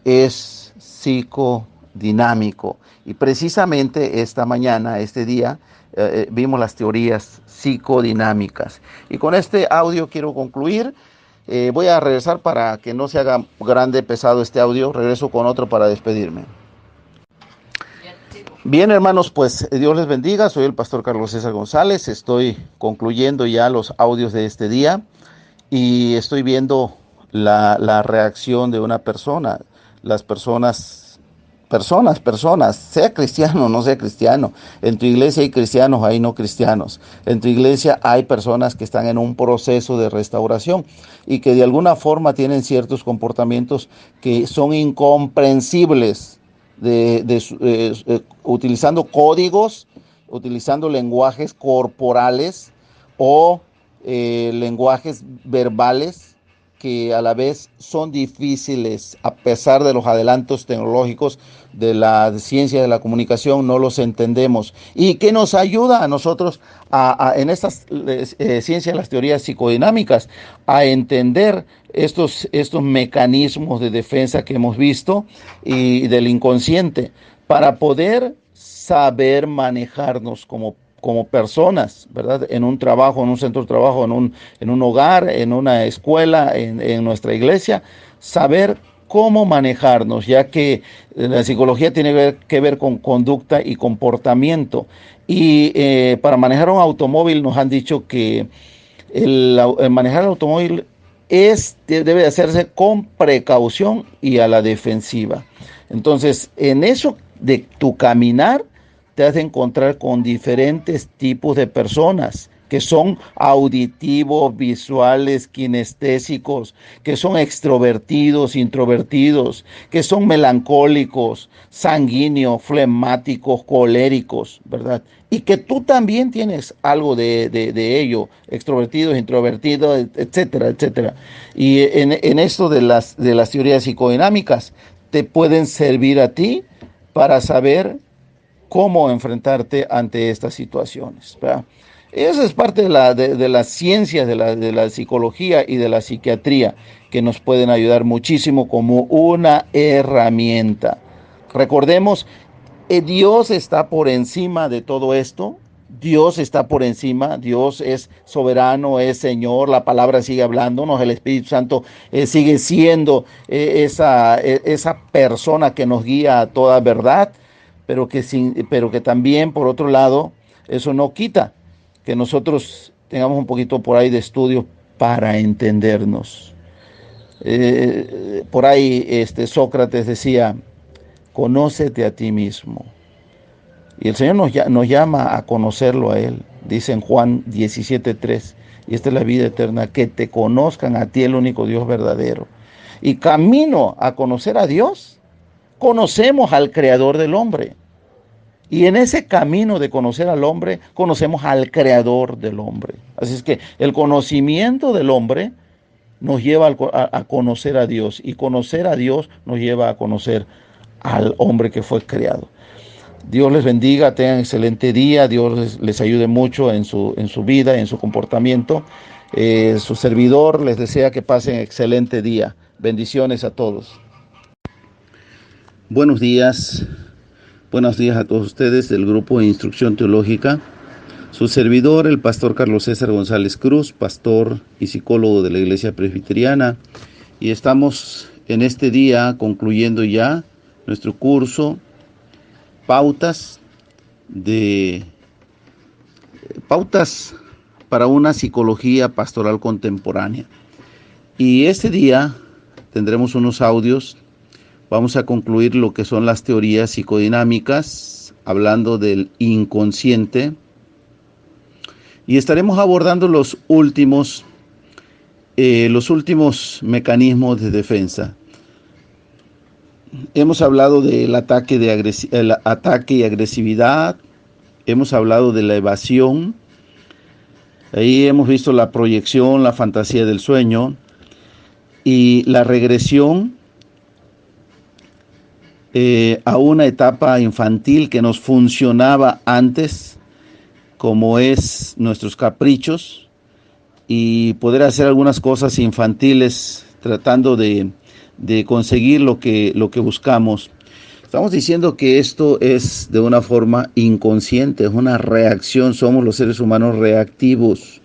es psicodinámico y precisamente esta mañana, este día, vimos las teorías psicodinámicas. Y con este audio quiero concluir. Voy a regresar para que no se haga grande, pesado este audio. Regreso con otro para despedirme. Bien, hermanos, pues Dios les bendiga. Soy el pastor Carlos César González. Estoy concluyendo ya los audios de este día y estoy viendo la reacción de una persona. Las personas, sea cristiano o no sea cristiano. En tu iglesia hay cristianos, hay no cristianos. En tu iglesia hay personas que están en un proceso de restauración y que de alguna forma tienen ciertos comportamientos que son incomprensibles, utilizando códigos, utilizando lenguajes corporales o lenguajes verbales que a la vez son difíciles, a pesar de los adelantos tecnológicos de la ciencia de la comunicación, no los entendemos. ¿Y qué nos ayuda a nosotros en estas ciencias, las teorías psicodinámicas, a entender estos mecanismos de defensa que hemos visto y del inconsciente, para poder saber manejarnos como personas, ¿verdad? En un trabajo, en un centro de trabajo, en un hogar, en una escuela, en nuestra iglesia, saber cómo manejarnos, ya que la psicología tiene que ver con conducta y comportamiento. Y para manejar un automóvil nos han dicho que el manejar el automóvil debe de hacerse con precaución y a la defensiva. Entonces, en eso de tu caminar, te has de encontrar con diferentes tipos de personas que son auditivos, visuales, kinestésicos, que son extrovertidos, introvertidos, que son melancólicos, sanguíneos, flemáticos, coléricos, ¿verdad? Y que tú también tienes algo de ello, extrovertidos, introvertidos, etcétera, etcétera. Y en esto de las teorías psicodinámicas, te pueden servir a ti para saber cómo enfrentarte ante estas situaciones, ¿verdad? Eso es parte de las ciencias, de la psicología y de la psiquiatría, que nos pueden ayudar muchísimo como una herramienta. Recordemos, Dios está por encima de todo esto. Dios está por encima, Dios es soberano, es Señor, la palabra sigue hablándonos, el Espíritu Santo sigue siendo esa persona que nos guía a toda verdad, pero que también, por otro lado, eso no quita que nosotros tengamos un poquito por ahí de estudio para entendernos. Por ahí Sócrates decía, conócete a ti mismo. Y el Señor nos llama a conocerlo a Él, dice en Juan 17:3, y esta es la vida eterna, que te conozcan a ti, el único Dios verdadero. Y camino a conocer a Dios, conocemos al Creador del hombre. Y en ese camino de conocer al hombre, conocemos al Creador del hombre. Así es que el conocimiento del hombre nos lleva a conocer a Dios, y conocer a Dios nos lleva a conocer al hombre que fue creado. Dios les bendiga, tengan excelente día, Dios les ayude mucho en su vida, en su comportamiento. Su servidor les desea que pasen excelente día. Bendiciones a todos. Buenos días a todos ustedes del grupo de Instrucción Teológica. Su servidor, el pastor Carlos César González Cruz, pastor y psicólogo de la Iglesia Presbiteriana. Y estamos en este día concluyendo ya nuestro curso pautas para una psicología pastoral contemporánea. Y este día tendremos unos audios. Vamos a concluir lo que son las teorías psicodinámicas, hablando del inconsciente. Y estaremos abordando los últimos mecanismos de defensa. Hemos hablado del ataque y agresividad, hemos hablado de la evasión, ahí hemos visto la proyección, la fantasía del sueño y la regresión a una etapa infantil que nos funcionaba antes, como es nuestros caprichos, y poder hacer algunas cosas infantiles tratando de conseguir lo que buscamos. Estamos diciendo que esto es de una forma inconsciente, es una reacción. Somos los seres humanos reactivos.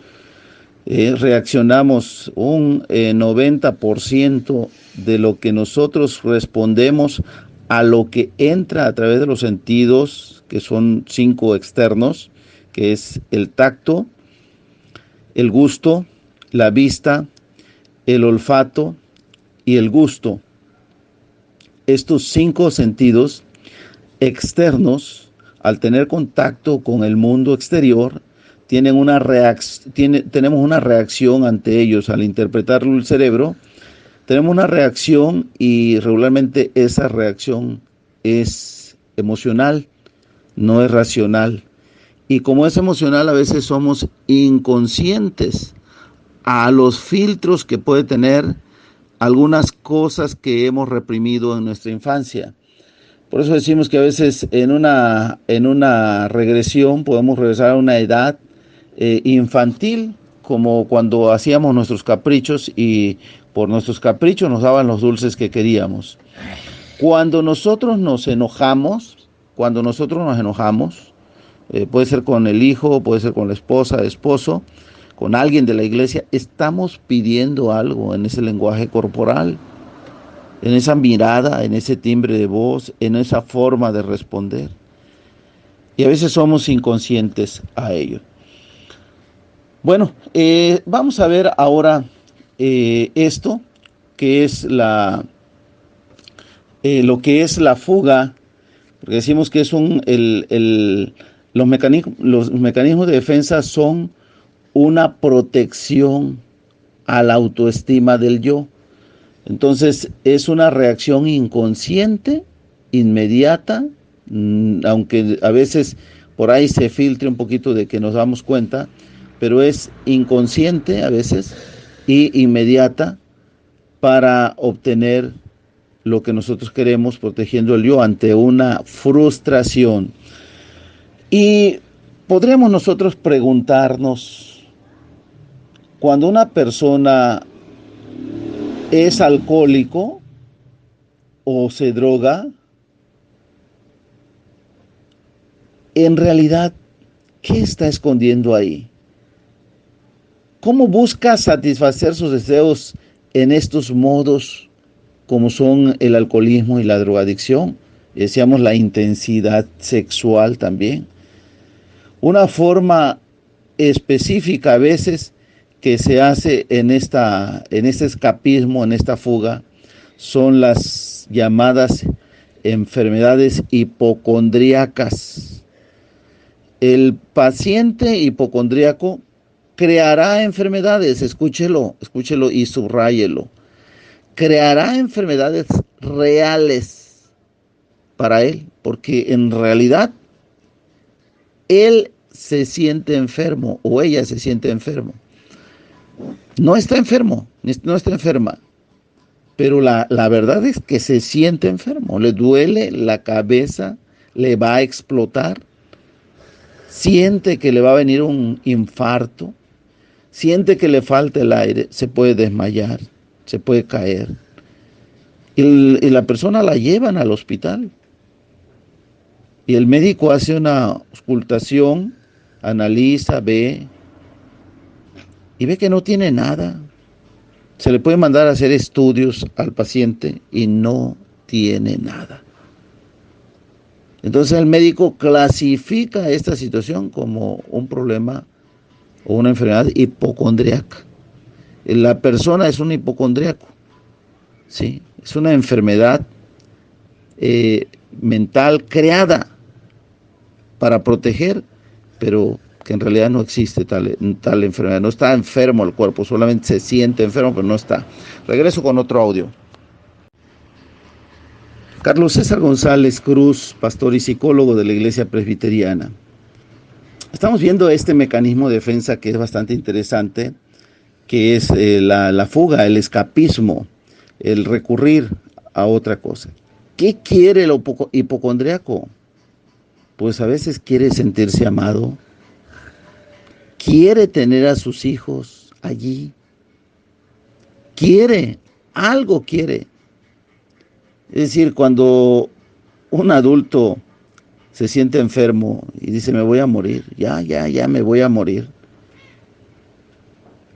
Reaccionamos un 90% de lo que nosotros respondemos a lo que entra a través de los sentidos, que son 5 externos, que es el tacto, el gusto, la vista, el olfato y el gusto. Estos 5 sentidos externos, al tener contacto con el mundo exterior, tenemos una reacción ante ellos. Al interpretarlo el cerebro, tenemos una reacción, y regularmente esa reacción es emocional, no es racional. Y como es emocional, a veces somos inconscientes a los filtros que puede tener algunas cosas que hemos reprimido en nuestra infancia. Por eso decimos que a veces en una regresión podemos regresar a una edad infantil, como cuando hacíamos nuestros caprichos y por nuestros caprichos nos daban los dulces que queríamos. Cuando nosotros nos enojamos, puede ser con el hijo, puede ser con la esposa, esposo, con alguien de la iglesia, estamos pidiendo algo en ese lenguaje corporal. en esa mirada, en ese timbre de voz, en esa forma de responder. Y a veces somos inconscientes a ello. Bueno, vamos a ver ahora esto, que es lo que es la fuga, porque decimos que es los mecanismos de defensa son una protección a la autoestima del yo. Entonces es una reacción inconsciente, inmediata, aunque a veces por ahí se filtre un poquito de que nos damos cuenta, pero es inconsciente a veces y inmediata para obtener lo que nosotros queremos, protegiendo el yo ante una frustración. Y podríamos nosotros preguntarnos, cuando una persona es alcohólico o se droga, en realidad, ¿qué está escondiendo ahí? ¿Cómo busca satisfacer sus deseos en estos modos como son el alcoholismo y la drogadicción? Decíamos la intensidad sexual también. Una forma específica a veces que se hace en este escapismo, en esta fuga, son las llamadas enfermedades hipocondríacas. El paciente hipocondríaco creará enfermedades, escúchelo y subráyelo. Creará enfermedades reales para él, porque en realidad él se siente enfermo o ella se siente enfermo. No está enfermo, no está enferma, pero la verdad es que se siente enfermo, le duele la cabeza, le va a explotar, siente que le va a venir un infarto, siente que le falta el aire, se puede desmayar, se puede caer. Y la persona la llevan al hospital. Y el médico hace una auscultación, analiza, ve, y ve que no tiene nada. Se le puede mandar a hacer estudios al paciente y no tiene nada. Entonces el médico clasifica esta situación como un problema o una enfermedad hipocondríaca. La persona es un hipocondríaco, ¿sí? Es una enfermedad mental creada para proteger, pero que en realidad no existe tal enfermedad. No está enfermo el cuerpo, solamente se siente enfermo, pero no está. Regreso con otro audio. Carlos César González Cruz, pastor y psicólogo de la Iglesia Presbiteriana. Estamos viendo este mecanismo de defensa que es bastante interesante, que es la fuga, el escapismo, el recurrir a otra cosa. ¿Qué quiere el hipocondríaco? Pues a veces quiere sentirse amado, quiere tener a sus hijos allí, algo quiere. Es decir, cuando un adulto se siente enfermo y dice, me voy a morir, ya me voy a morir.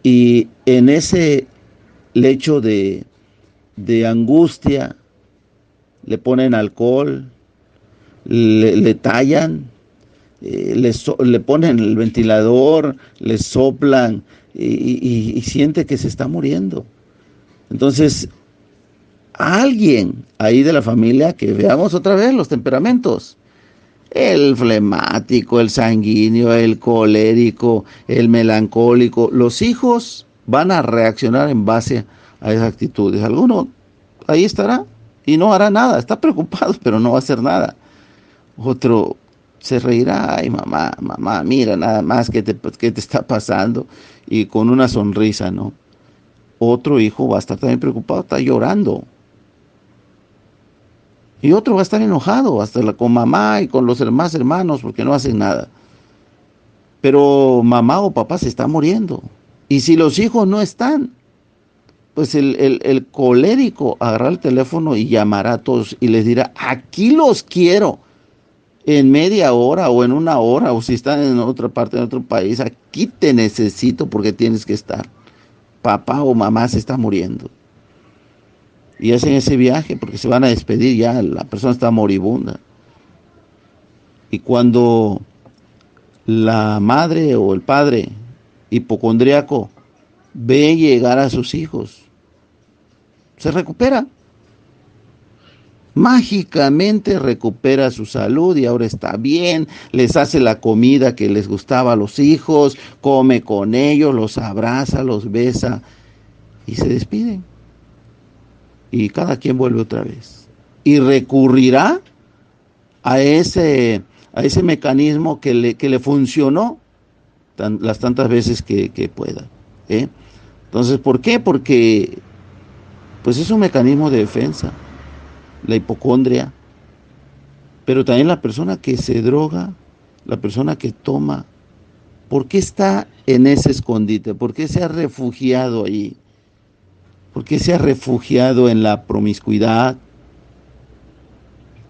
Y en ese lecho de angustia le ponen alcohol, le tallan, le ponen el ventilador, le soplan y siente que se está muriendo. Entonces, alguien ahí de la familia, que veamos otra vez los temperamentos: el flemático, el sanguíneo, el colérico, el melancólico. Los hijos van a reaccionar en base a esas actitudes. Alguno ahí estará y no hará nada, está preocupado, pero no va a hacer nada. Otro se reirá, ay mamá, mira nada más qué te está pasando, y con una sonrisa, ¿no? Otro hijo va a estar también preocupado, está llorando. Y otro va a estar enojado, hasta con mamá y con los demás hermanos, porque no hacen nada. Pero mamá o papá se está muriendo. Y si los hijos no están, pues el colérico agarrará el teléfono y llamará a todos y les dirá, aquí los quiero, en media hora o en una hora, o si están en otra parte, en otro país, aquí te necesito porque tienes que estar. Papá o mamá se está muriendo. y hacen ese viaje porque se van a despedir, ya la persona está moribunda. Y cuando la madre o el padre hipocondríaco ve llegar a sus hijos, se recupera. Mágicamente recupera su salud y ahora está bien, les hace la comida que les gustaba a los hijos, come con ellos, los abraza, los besa y se despiden. Y cada quien vuelve otra vez. Y recurrirá a ese mecanismo que le funcionó las tantas veces que pueda. Entonces, ¿por qué? Porque pues es un mecanismo de defensa, la hipocondria, pero también la persona que se droga, la persona que toma. ¿Por qué está en ese escondite? ¿Por qué se ha refugiado ahí? ¿Por qué se ha refugiado en la promiscuidad?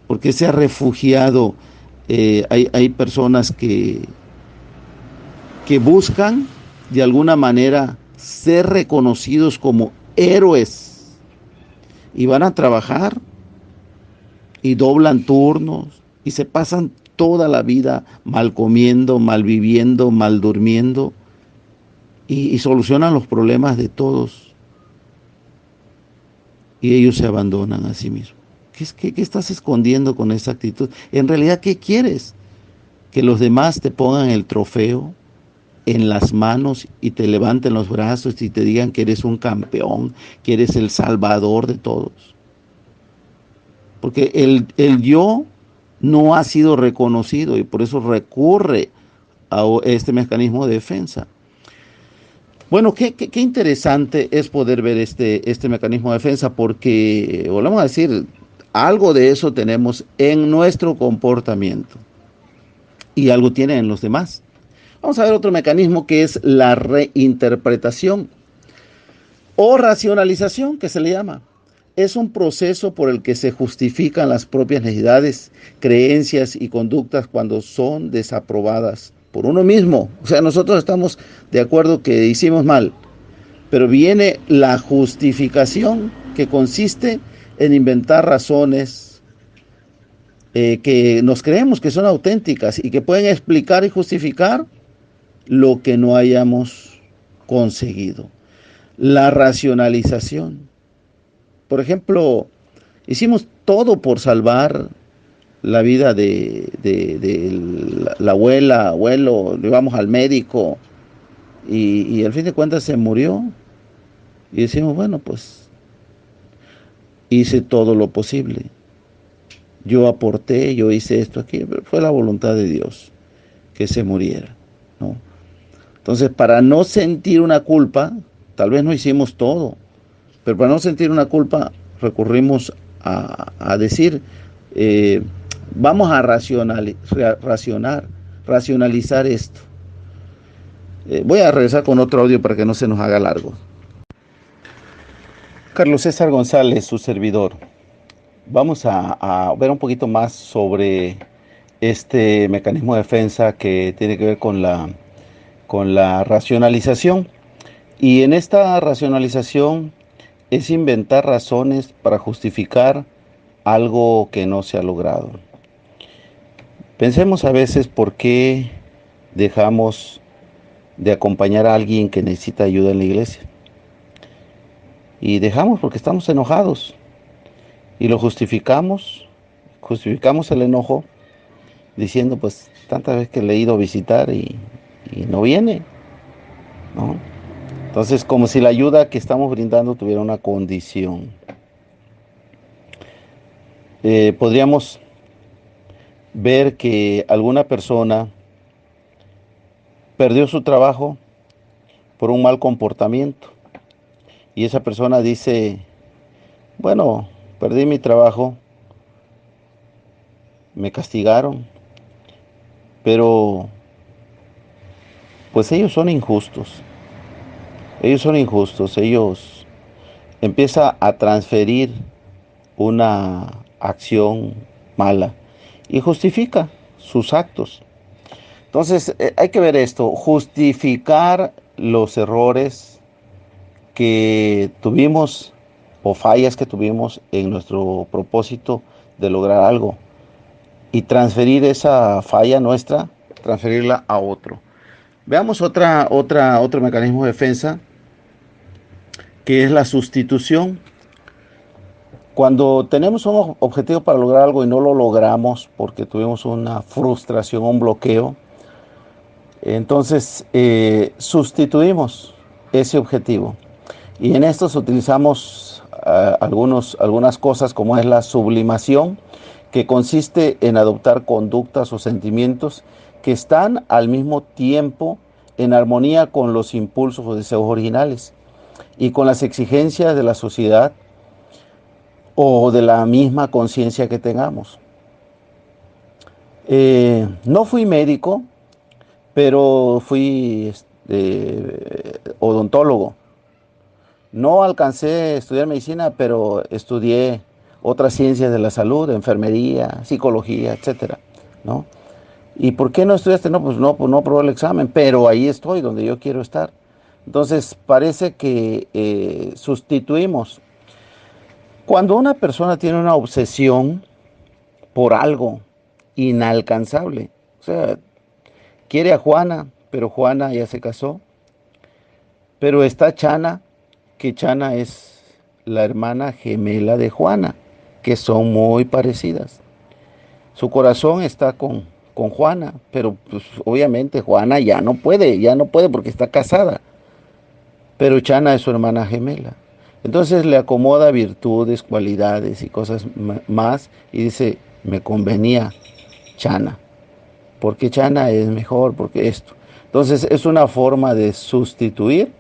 ¿Por qué se ha refugiado? Hay personas que buscan de alguna manera ser reconocidos como héroes y van a trabajar y doblan turnos y se pasan toda la vida mal comiendo, mal viviendo, mal durmiendo y solucionan los problemas de todos y ellos se abandonan a sí mismos. ¿Qué estás escondiendo con esa actitud? En realidad, ¿qué quieres? ¿Que los demás te pongan el trofeo en las manos y te levanten los brazos y te digan que eres un campeón, que eres el salvador de todos? Porque el yo no ha sido reconocido y por eso recurre a este mecanismo de defensa. Bueno, qué interesante es poder ver este mecanismo de defensa porque, volvemos a decir, algo de eso tenemos en nuestro comportamiento y algo tiene en los demás. Vamos a ver otro mecanismo que es la reinterpretación o racionalización, que se le llama. Es un proceso por el que se justifican las propias necesidades, creencias y conductas cuando son desaprobadas por uno mismo. O sea, nosotros estamos de acuerdo que hicimos mal, pero viene la justificación que consiste en inventar razones que nos creemos que son auténticas y que pueden explicar y justificar lo que no hayamos conseguido. La racionalización. Por ejemplo, hicimos todo por salvar la vida de la abuela, abuelo, llevamos al médico y al fin de cuentas se murió. Y decimos, bueno, pues hice todo lo posible. Yo aporté, yo hice esto aquí, pero fue la voluntad de Dios que se muriera, ¿no? Entonces, para no sentir una culpa, tal vez no hicimos todo, pero para no sentir una culpa, recurrimos a decir, vamos a racionalizar esto. Voy a regresar con otro audio para que no se nos haga largo. Carlos César González, su servidor. Vamos a ver un poquito más sobre este mecanismo de defensa que tiene que ver con la racionalización. Y en esta racionalización es inventar razones para justificar algo que no se ha logrado. Pensemos a veces por qué dejamos de acompañar a alguien que necesita ayuda en la iglesia. Y dejamos porque estamos enojados. Y lo justificamos el enojo diciendo, pues, tantas veces que le he ido a visitar y no viene, ¿no? Entonces, como si la ayuda que estamos brindando tuviera una condición. Podríamos ver que alguna persona perdió su trabajo por un mal comportamiento y esa persona dice, bueno, perdí mi trabajo, me castigaron, pero pues ellos son injustos, ellos empiezan a transferir una acción mala y justifica sus actos. Entonces, hay que ver esto, justificar los errores que tuvimos o fallas que tuvimos en nuestro propósito de lograr algo y transferir esa falla nuestra, transferirla a otro. Veamos otro mecanismo de defensa, que es la sustitución. Cuando tenemos un objetivo para lograr algo y no lo logramos porque tuvimos una frustración, un bloqueo, entonces sustituimos ese objetivo. Y en estos utilizamos algunas cosas como es la sublimación, que consiste en adoptar conductas o sentimientos que están al mismo tiempo en armonía con los impulsos o deseos originales y con las exigencias de la sociedad o de la misma conciencia que tengamos. No fui médico, pero fui odontólogo. No alcancé a estudiar medicina, pero estudié otras ciencias de la salud, enfermería, psicología, etcétera, ¿no? ¿Y por qué no estudiaste? No, pues no aprobé el examen, pero ahí estoy donde yo quiero estar. Entonces, parece que sustituimos. Cuando una persona tiene una obsesión por algo inalcanzable, o sea, quiere a Juana, pero Juana ya se casó, pero está Chana, que Chana es la hermana gemela de Juana, que son muy parecidas. Su corazón está con Juana, pero pues, obviamente Juana ya no puede porque está casada, pero Chana es su hermana gemela. Entonces le acomoda virtudes, cualidades y cosas más y dice, me convenía Chana, porque Chana es mejor, porque esto. Entonces es una forma de sustituir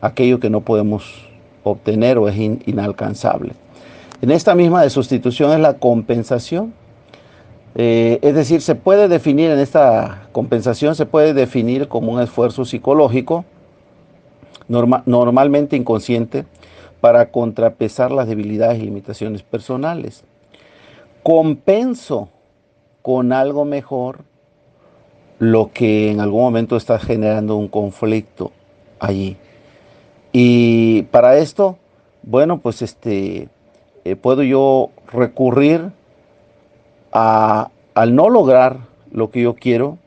aquello que no podemos obtener o es inalcanzable. En esta misma de sustitución es la compensación. Es decir, se puede definir en esta compensación, se puede definir como un esfuerzo psicológico, normalmente inconsciente, para contrapesar las debilidades y limitaciones personales. Compenso con algo mejor lo que en algún momento está generando un conflicto allí. Y para esto, bueno, pues puedo yo recurrir al no lograr lo que yo quiero,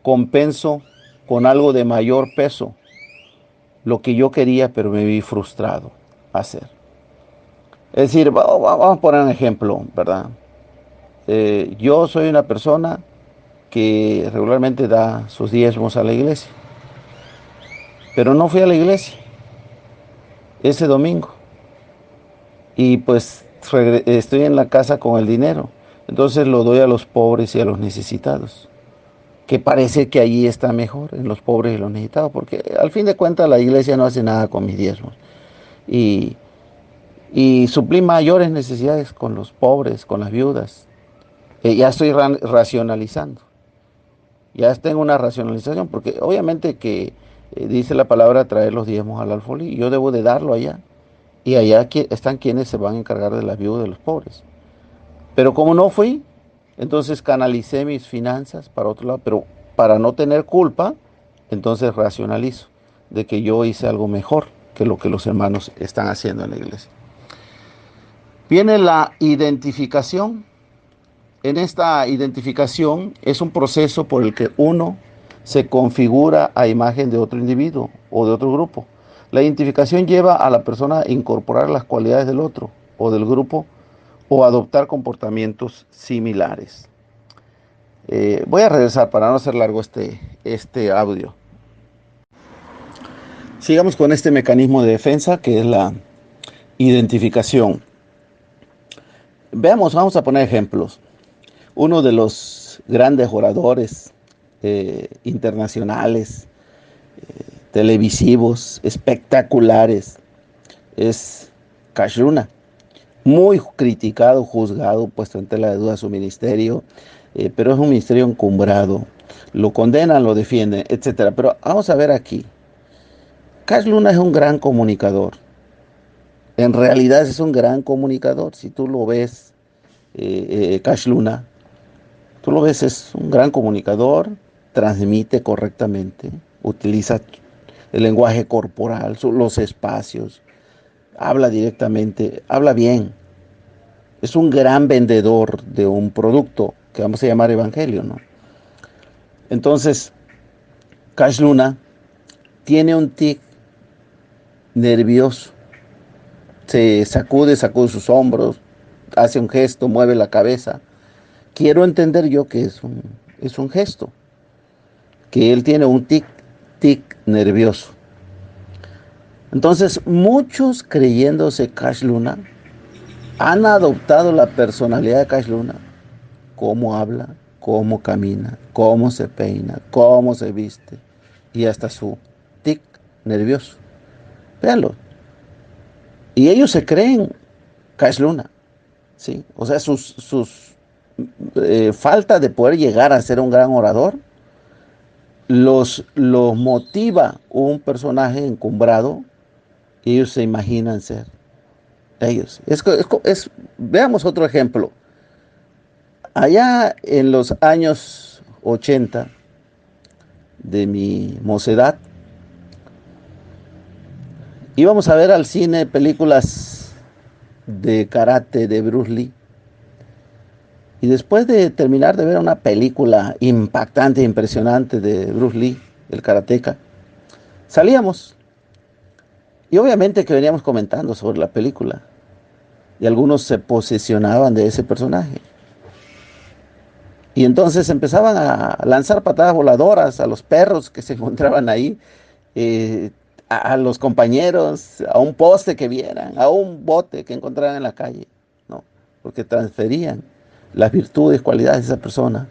compenso con algo de mayor peso lo que yo quería, pero me vi frustrado a hacer. Es decir, vamos a poner un ejemplo, ¿verdad? Yo soy una persona que regularmente da sus diezmos a la iglesia, pero no fui a la iglesia ese domingo y pues estoy en la casa con el dinero, entonces lo doy a los pobres y a los necesitados, que parece que allí está mejor, en los pobres y los necesitados, porque al fin de cuentas la iglesia no hace nada con mis diezmos y, y suplí mayores necesidades con los pobres, con las viudas. Ya estoy racionalizando, ya tengo una racionalización, porque obviamente que dice la palabra traer los diezmos al alfolí, y yo debo de darlo allá, y allá están quienes se van a encargar de las viudas de los pobres. Pero como no fui, entonces canalicé mis finanzas para otro lado, pero para no tener culpa, entonces racionalizo de que yo hice algo mejor que lo que los hermanos están haciendo en la iglesia. Viene la identificación. En esta identificación es un proceso por el que uno se configura a imagen de otro individuo o de otro grupo. La identificación lleva a la persona a incorporar las cualidades del otro o del grupo o adoptar comportamientos similares. Voy a regresar para no hacer largo este audio. Sigamos con este mecanismo de defensa que es la identificación. Veamos, vamos a poner ejemplos. Uno de los grandes oradores internacionales, televisivos, espectaculares, es Cash Luna. Muy criticado, juzgado, puesto en tela de duda su ministerio, pero es un ministerio encumbrado. Lo condenan, lo defienden, etcétera. Pero vamos a ver aquí. Cash Luna es un gran comunicador. En realidad es un gran comunicador. Si tú lo ves, Cash Luna, tú lo ves, es un gran comunicador, transmite correctamente, utiliza el lenguaje corporal, los espacios, habla directamente, habla bien. Es un gran vendedor de un producto que vamos a llamar evangelio, ¿no? Entonces, Cash Luna tiene un tic nervioso. Sacude sus hombros, hace un gesto, mueve la cabeza. Quiero entender yo que es un gesto, que él tiene un tic nervioso. Entonces, muchos creyéndose Cash Luna han adoptado la personalidad de Cash Luna, cómo habla, cómo camina, cómo se peina, cómo se viste y hasta su tic nervioso. Véanlo. Y ellos se creen Cash Luna, ¿sí? O sea, sus falta de poder llegar a ser un gran orador los motiva un personaje encumbrado y ellos se imaginan ser ellos. Veamos otro ejemplo. Allá en los años 80 de mi mocedad, íbamos a ver al cine películas de karate de Bruce Lee. Y después de terminar de ver una película impactante, impresionante de Bruce Lee, el karateca, salíamos. Y obviamente que veníamos comentando sobre la película. Y algunos se posesionaban de ese personaje. Y entonces empezaban a lanzar patadas voladoras a los perros que se encontraban ahí, a los compañeros, a un poste que vieran, a un bote que encontraran en la calle, ¿no? Porque transferían las virtudes, cualidades de esa persona,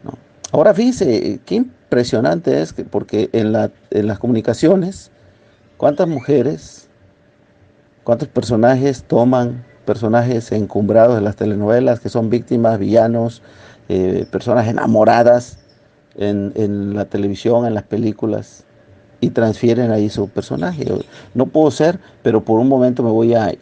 ¿no? Ahora fíjese, qué impresionante es que, porque en las comunicaciones, cuántas mujeres, cuántos personajes toman personajes encumbrados de las telenovelas que son víctimas, villanos, personas enamoradas en la televisión, en las películas, y transfieren ahí su personaje. No puedo ser, pero por un momento me voy a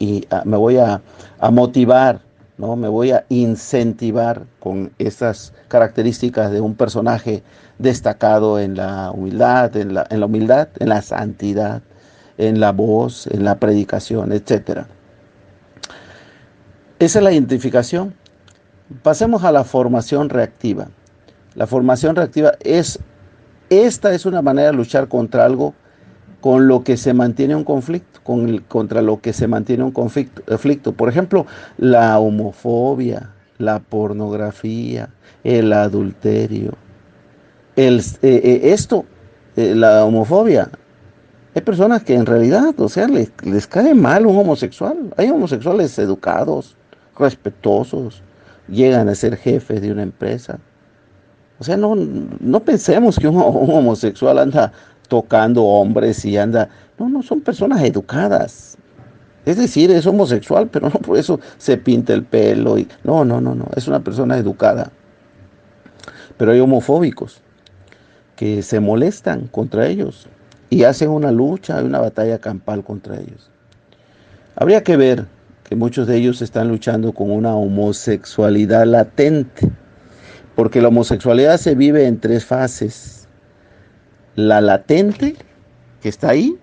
motivar, ¿no? Me voy a incentivar con estas características de un personaje destacado en la humildad, en la santidad, en la voz, en la predicación, etcétera. Esa es la identificación. Pasemos a la formación reactiva. La formación reactiva esta es una manera de luchar contra algo con lo que se mantiene un conflicto, contra lo que se mantiene un conflicto. Por ejemplo, la homofobia, la pornografía, el adulterio, la homofobia. Hay personas que en realidad, o sea, les cae mal un homosexual. Hay homosexuales educados, respetuosos, llegan a ser jefes de una empresa. O sea, no pensemos que un homosexual anda tocando hombres y anda... No, no, son personas educadas. Es decir, es homosexual, pero no por eso se pinta el pelo. No, es una persona educada. Pero hay homofóbicos que se molestan contra ellos y hacen una lucha, una batalla campal contra ellos. Habría que ver que muchos de ellos están luchando con una homosexualidad latente, porque la homosexualidad se vive en tres fases. La latente, que está ahí,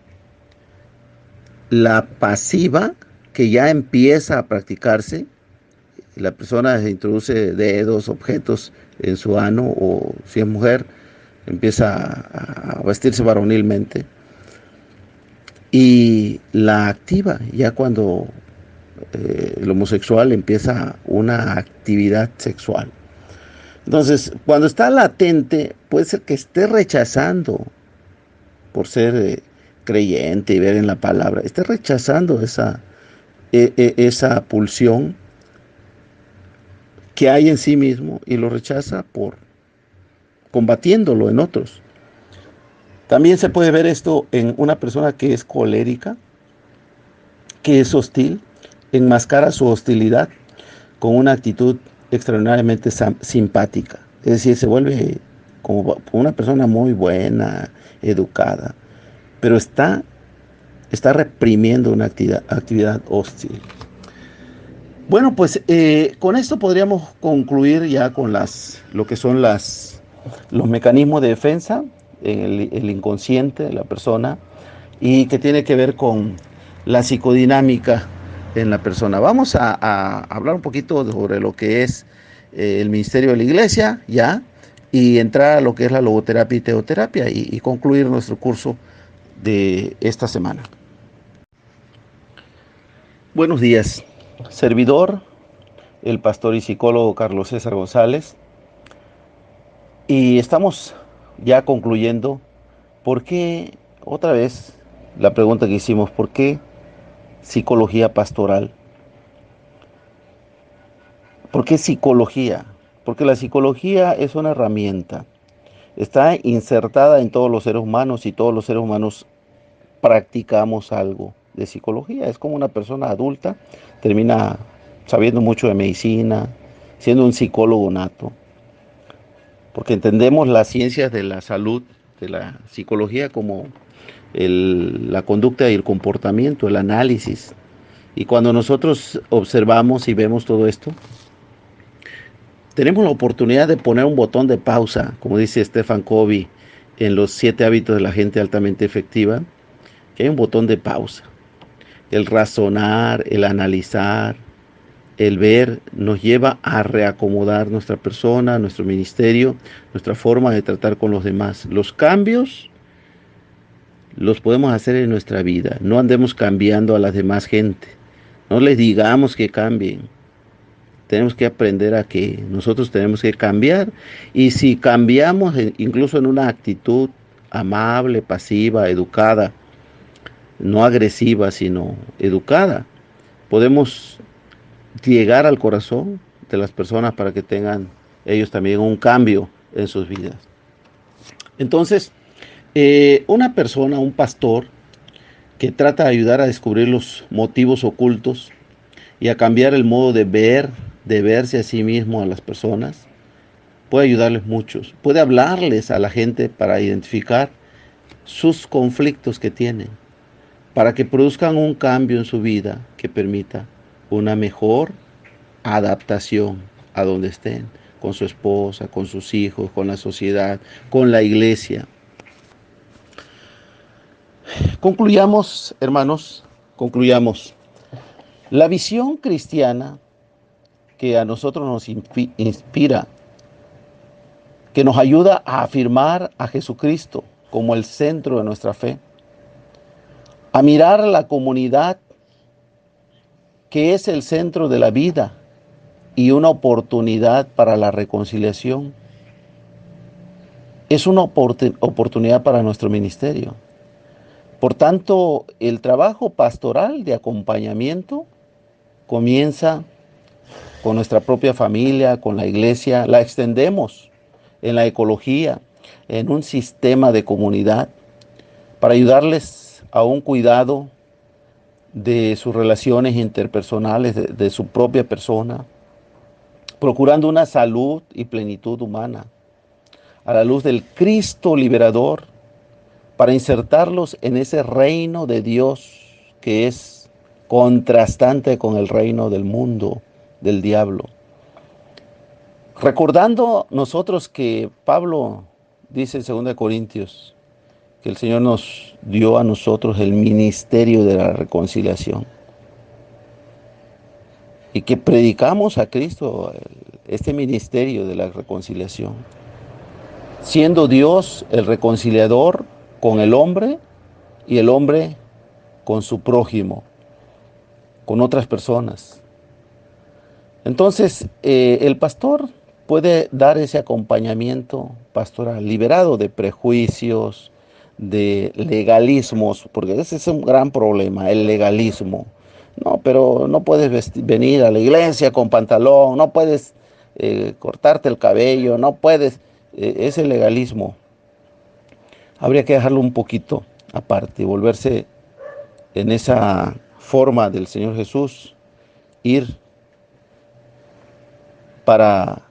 la pasiva, que ya empieza a practicarse, la persona se introduce dedos, objetos en su ano, o si es mujer, empieza a vestirse varonilmente. Y la activa, ya cuando el homosexual empieza una actividad sexual. Entonces, cuando está latente, puede ser que esté rechazando por ser creyente y ver en la palabra, esté rechazando esa pulsión que hay en sí mismo y lo rechaza por combatiéndolo en otros. También se puede ver esto en una persona que es colérica, que es hostil, enmascara su hostilidad con una actitud extraordinariamente simpática. Es decir, se vuelve como una persona muy buena, educada, pero está reprimiendo una actividad hostil. Bueno, pues con esto podríamos concluir ya con lo que son los mecanismos de defensa, el inconsciente de la persona, y que tiene que ver con la psicodinámica en la persona. Vamos a hablar un poquito sobre lo que es el ministerio de la iglesia, ya, y entrar a lo que es la logoterapia y teoterapia y concluir nuestro curso de esta semana. Buenos días, servidor, el pastor y psicólogo Carlos César González, y estamos ya concluyendo. ¿Por qué, otra vez, la pregunta que hicimos, por qué psicología pastoral? ¿Por qué psicología? Porque la psicología es una herramienta, está insertada en todos los seres humanos y todos los seres humanos practicamos algo de psicología. Es como una persona adulta termina sabiendo mucho de medicina, siendo un psicólogo nato, porque entendemos las ciencias de la salud, de la psicología como la conducta y el comportamiento, el análisis. Y cuando nosotros observamos y vemos todo esto, tenemos la oportunidad de poner un botón de pausa, como dice Stephen Covey en los 7 hábitos de la gente altamente efectiva, que hay un botón de pausa. El razonar, el analizar, el ver nos lleva a reacomodar nuestra persona, nuestro ministerio, nuestra forma de tratar con los demás. Los cambios los podemos hacer en nuestra vida. No andemos cambiando a las demás gente. No les digamos que cambien. Tenemos que aprender a que nosotros tenemos que cambiar. Y si cambiamos, incluso en una actitud amable, pasiva, educada, no agresiva, sino educada, podemos llegar al corazón de las personas para que tengan ellos también un cambio en sus vidas. Entonces, una persona, un pastor, que trata de ayudar a descubrir los motivos ocultos y a cambiar el modo de verse a sí mismo a las personas, puede ayudarles muchos. Puede hablarles a la gente para identificar sus conflictos que tienen, para que produzcan un cambio en su vida que permita una mejor adaptación a donde estén, con su esposa, con sus hijos, con la sociedad, con la iglesia. Concluyamos, hermanos, concluyamos. La visión cristiana que a nosotros nos inspira, que nos ayuda a afirmar a Jesucristo como el centro de nuestra fe, a mirar a la comunidad que es el centro de la vida y una oportunidad para la reconciliación. Es una oportunidad para nuestro ministerio. Por tanto, el trabajo pastoral de acompañamiento comienza con nuestra propia familia, con la iglesia, la extendemos en la ecología, en un sistema de comunidad, para ayudarles a un cuidado de sus relaciones interpersonales, de su propia persona, procurando una salud y plenitud humana, a la luz del Cristo liberador, para insertarlos en ese reino de Dios que es contrastante con el reino del mundo, del diablo. Recordando nosotros que Pablo dice en 2 Corintios que el Señor nos dio a nosotros el ministerio de la reconciliación y que predicamos a Cristo este ministerio de la reconciliación, siendo Dios el reconciliador con el hombre y el hombre con su prójimo, con otras personas. Entonces, el pastor puede dar ese acompañamiento pastoral, liberado de prejuicios, de legalismos, porque ese es un gran problema, el legalismo. No, pero no puedes venir a la iglesia con pantalón, no puedes cortarte el cabello, no puedes, ese legalismo. Habría que dejarlo un poquito aparte, volverse en esa forma del Señor Jesús, ir para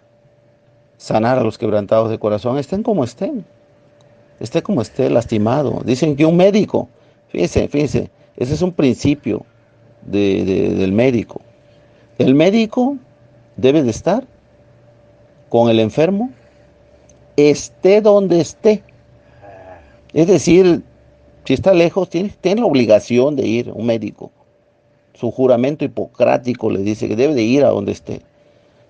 sanar a los quebrantados de corazón, estén como estén, esté como esté lastimado. Dicen que un médico, fíjese, ese es un principio del médico. El médico debe de estar con el enfermo, esté donde esté. Es decir, Si está lejos, tiene la obligación de ir un médico. Su juramento hipocrático le dice que debe de ir a donde esté.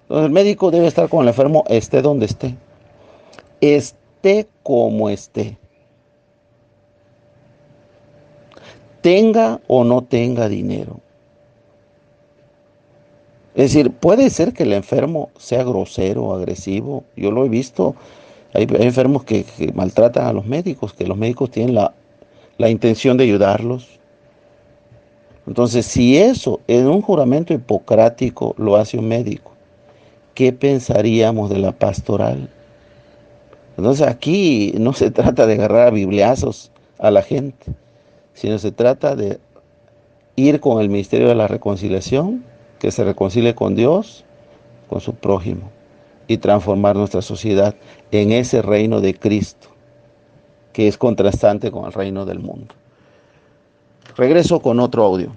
Entonces el médico debe estar con el enfermo, esté donde esté. Esté como esté. Tenga o no tenga dinero. Es decir, puede ser que el enfermo sea grosero, agresivo. Yo lo he visto. Hay enfermos que maltratan a los médicos, que los médicos tienen la intención de ayudarlos. Entonces, si eso en un juramento hipocrático lo hace un médico, ¿qué pensaríamos de la pastoral? Entonces, aquí no se trata de agarrar a bibliazos a la gente, sino se trata de ir con el ministerio de la reconciliación, que se reconcilie con Dios, con su prójimo, y transformar nuestra sociedad en ese reino de Cristo, que es contrastante con el reino del mundo. Regreso con otro audio.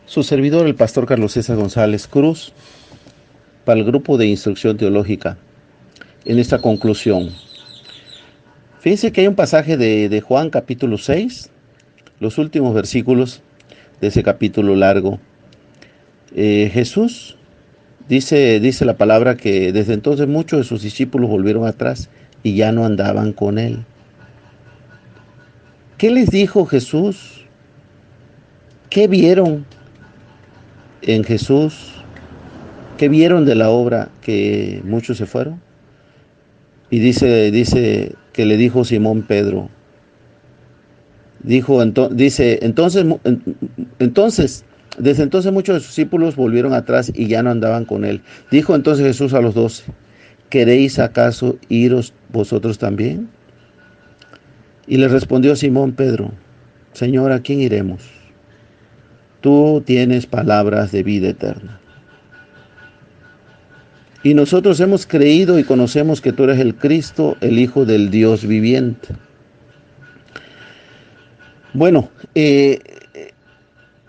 Su servidor, el pastor Carlos César González Cruz, para el grupo de instrucción teológica. En esta conclusión, fíjense que hay un pasaje de Juan capítulo 6, los últimos versículos de ese capítulo largo. Jesús dice la palabra que desde entonces muchos de sus discípulos volvieron atrás y ya no andaban con él. ¿Qué les dijo Jesús? ¿Qué vieron en Jesús? ¿Qué vieron de la obra que muchos se fueron? Y dice que le dijo Simón Pedro. Dice, entonces, desde entonces muchos de sus discípulos volvieron atrás y ya no andaban con él. Dijo entonces Jesús a los 12, ¿queréis acaso iros vosotros también? Y le respondió Simón Pedro, Señor, ¿a quién iremos? Tú tienes palabras de vida eterna. Y nosotros hemos creído y conocemos que tú eres el Cristo, el Hijo del Dios viviente. Bueno,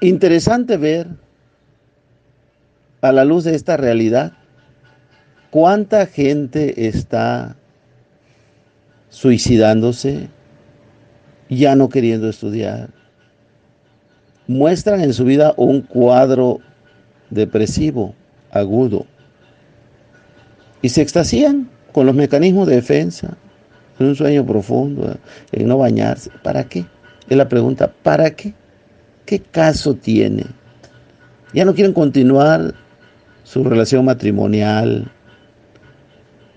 interesante ver a la luz de esta realidad cuánta gente está suicidándose, ya no queriendo estudiar. Muestran en su vida un cuadro depresivo, agudo, y se extasían con los mecanismos de defensa, en un sueño profundo, en no bañarse. ¿Para qué? Es la pregunta, ¿para qué? ¿Qué caso tiene? Ya no quieren continuar su relación matrimonial,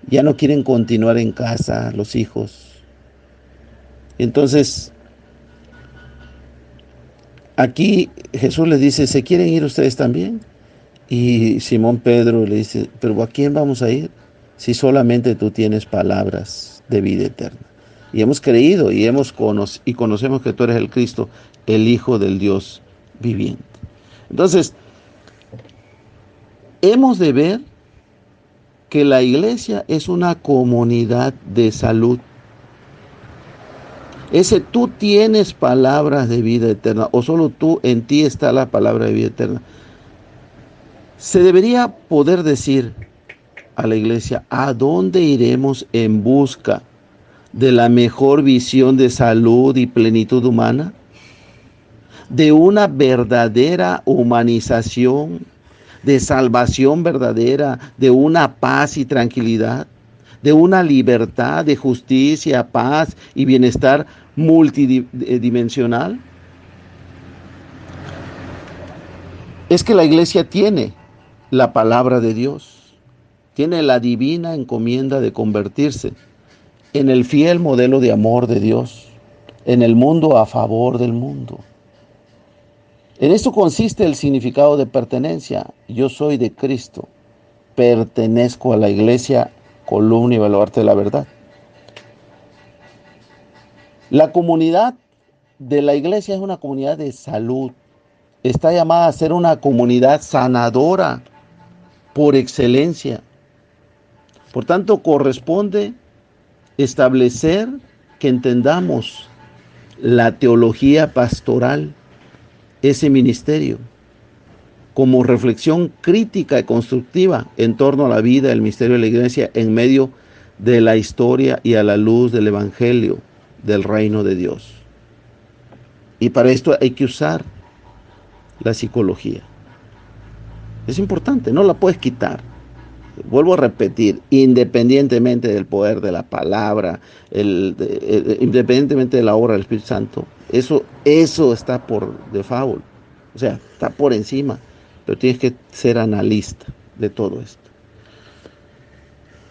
ya no quieren continuar en casa los hijos. Entonces, aquí Jesús les dice, ¿se quieren ir ustedes también? Y Simón Pedro le dice, ¿pero a quién vamos a ir? Si solamente tú tienes palabras de vida eterna. Y hemos creído y conocemos que tú eres el Cristo, el Hijo del Dios viviente. Entonces, hemos de ver que la iglesia es una comunidad de salud. Ese tú tienes palabras de vida eterna, o solo tú, en ti está la palabra de vida eterna. Se debería poder decir a la iglesia, ¿a dónde iremos en busca de la mejor visión de salud y plenitud humana? De una verdadera humanización, de salvación verdadera, de una paz y tranquilidad, de una libertad, de justicia, paz y bienestar multidimensional. Es que la iglesia tiene la palabra de Dios, tiene la divina encomienda de convertirse en el fiel modelo de amor de Dios, en el mundo a favor del mundo. En esto consiste el significado de pertenencia. Yo soy de Cristo, pertenezco a la iglesia, columna y baluarte de la verdad. La comunidad de la iglesia es una comunidad de salud. Está llamada a ser una comunidad sanadora por excelencia. Por tanto, corresponde establecer que entendamos la teología pastoral, ese ministerio, como reflexión crítica y constructiva en torno a la vida del misterio de la iglesia en medio de la historia y a la luz del Evangelio del reino de Dios. Y para esto hay que usar la psicología. Es importante, no la puedes quitar. Vuelvo a repetir, independientemente del poder de la palabra, independientemente de la obra del Espíritu Santo, eso está por default, o sea, está por encima, pero tienes que ser analista de todo esto.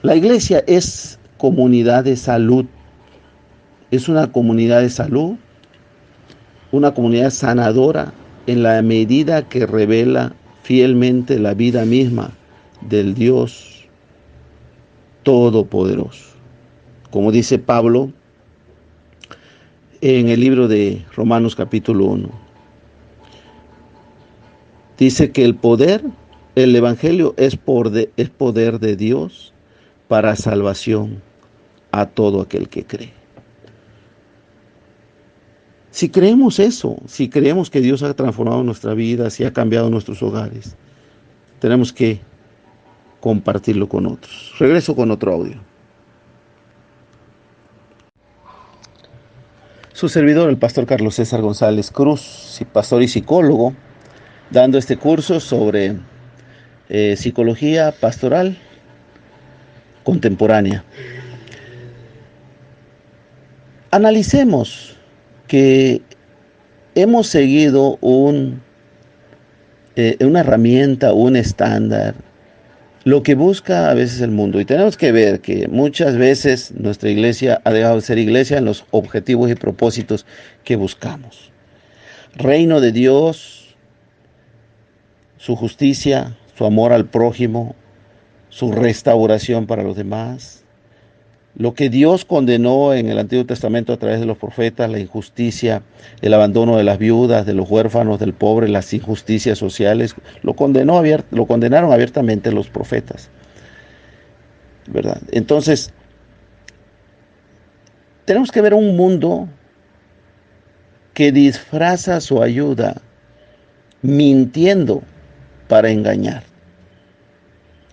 La iglesia es comunidad de salud, es una comunidad de salud, una comunidad sanadora en la medida que revela fielmente la vida misma del Dios Todopoderoso. Como dice Pablo en el libro de Romanos capítulo 1. Dice que el evangelio es poder de Dios para salvación a todo aquel que cree. Si creemos eso, si creemos que Dios ha transformado nuestra vida, si ha cambiado nuestros hogares, tenemos que compartirlo con otros. Regreso con otro audio. Su servidor, el pastor Carlos César González Cruz, pastor y psicólogo, dando este curso sobre psicología pastoral contemporánea. Analicemos que hemos seguido una herramienta, un estándar, lo que busca a veces el mundo. Y tenemos que ver que muchas veces nuestra iglesia ha dejado de ser iglesia en los objetivos y propósitos que buscamos. Reino de Dios, su justicia, su amor al prójimo, su restauración para los demás. Lo que Dios condenó en el Antiguo Testamento a través de los profetas, la injusticia, el abandono de las viudas, de los huérfanos, del pobre, las injusticias sociales, lo condenaron abiertamente los profetas, ¿verdad? Entonces, tenemos que ver un mundo que disfraza su ayuda mintiendo para engañar.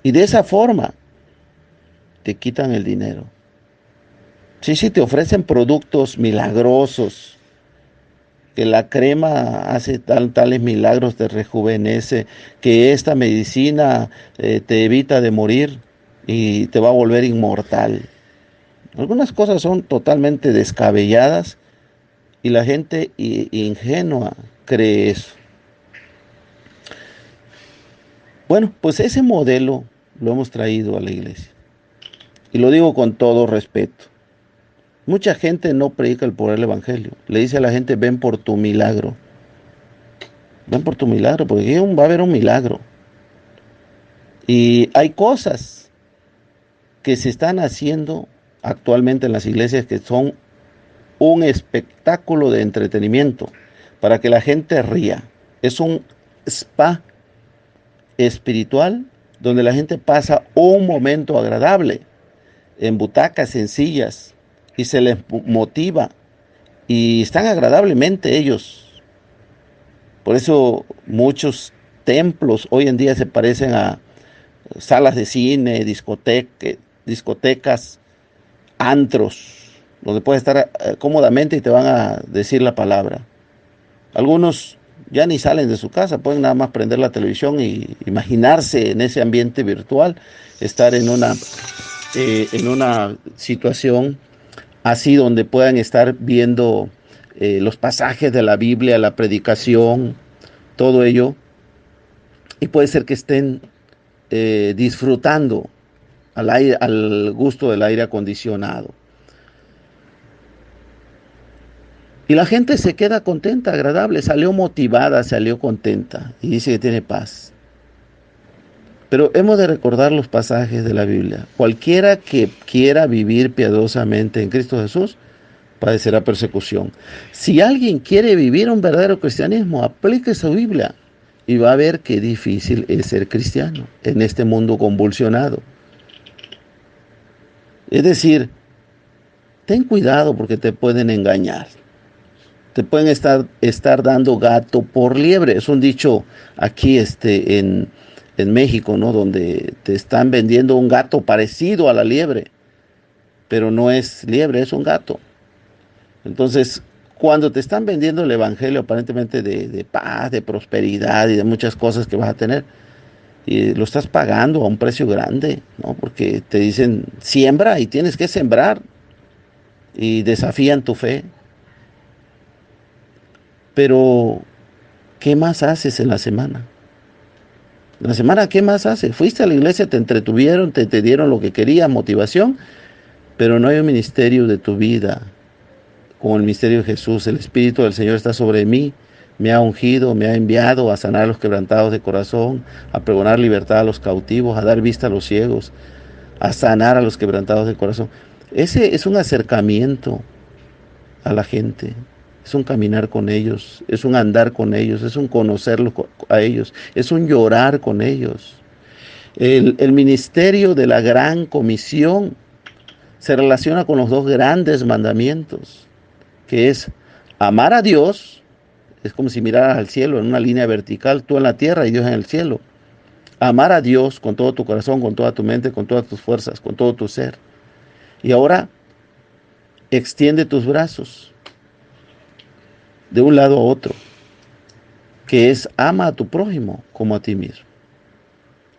Y de esa forma te quitan el dinero. Sí, te ofrecen productos milagrosos, que la crema hace tales milagros, te rejuvenece, que esta medicina te evita de morir y te va a volver inmortal. Algunas cosas son totalmente descabelladas y la gente ingenua cree eso. Bueno, pues ese modelo lo hemos traído a la iglesia. Y lo digo con todo respeto. Mucha gente no predica el poder del evangelio. Le dice a la gente, ven por tu milagro. Ven por tu milagro, porque va a haber un milagro. Y hay cosas que se están haciendo actualmente en las iglesias que son un espectáculo de entretenimiento para que la gente ría. Es un spa espiritual donde la gente pasa un momento agradable en butacas sencillas y se les motiva y están agradablemente ellos. Por eso muchos templos hoy en día se parecen a salas de cine, discotecas, antros, donde puedes estar cómodamente y te van a decir la palabra. Algunos ya ni salen de su casa, pueden nada más prender la televisión y imaginarse en ese ambiente virtual, estar en una situación así donde puedan estar viendo los pasajes de la Biblia, la predicación, todo ello. Y puede ser que estén disfrutando al gusto del aire acondicionado. Y la gente se queda contenta, agradable, salió motivada, salió contenta y dice que tiene paz. Pero hemos de recordar los pasajes de la Biblia. Cualquiera que quiera vivir piadosamente en Cristo Jesús padecerá persecución. Si alguien quiere vivir un verdadero cristianismo, aplique su Biblia y va a ver qué difícil es ser cristiano en este mundo convulsionado. Es decir, ten cuidado porque te pueden engañar. Te pueden estar dando gato por liebre. Es un dicho aquí en México, ¿no? Donde te están vendiendo un gato parecido a la liebre, pero no es liebre, es un gato. Entonces, cuando te están vendiendo el evangelio aparentemente de paz, de prosperidad y de muchas cosas que vas a tener, y lo estás pagando a un precio grande, ¿no? Porque te dicen, siembra y tienes que sembrar y desafían tu fe. Pero, ¿qué más haces en la semana? En la semana, ¿qué más haces? Fuiste a la iglesia, te entretuvieron, te dieron lo que querías, motivación, pero no hay un ministerio de tu vida como el misterio de Jesús. El Espíritu del Señor está sobre mí, me ha ungido, me ha enviado a sanar a los quebrantados de corazón, a pregonar libertad a los cautivos, a dar vista a los ciegos, a sanar a los quebrantados de corazón. Ese es un acercamiento a la gente, es un caminar con ellos, es un andar con ellos, es un conocerlos a ellos, es un llorar con ellos. El ministerio de la gran comisión se relaciona con los dos grandes mandamientos, que es amar a Dios, es como si miraras al cielo en una línea vertical, tú en la tierra y Dios en el cielo. Amar a Dios con todo tu corazón, con toda tu mente, con todas tus fuerzas, con todo tu ser. Y ahora extiende tus brazos de un lado a otro, que es ama a tu prójimo como a ti mismo.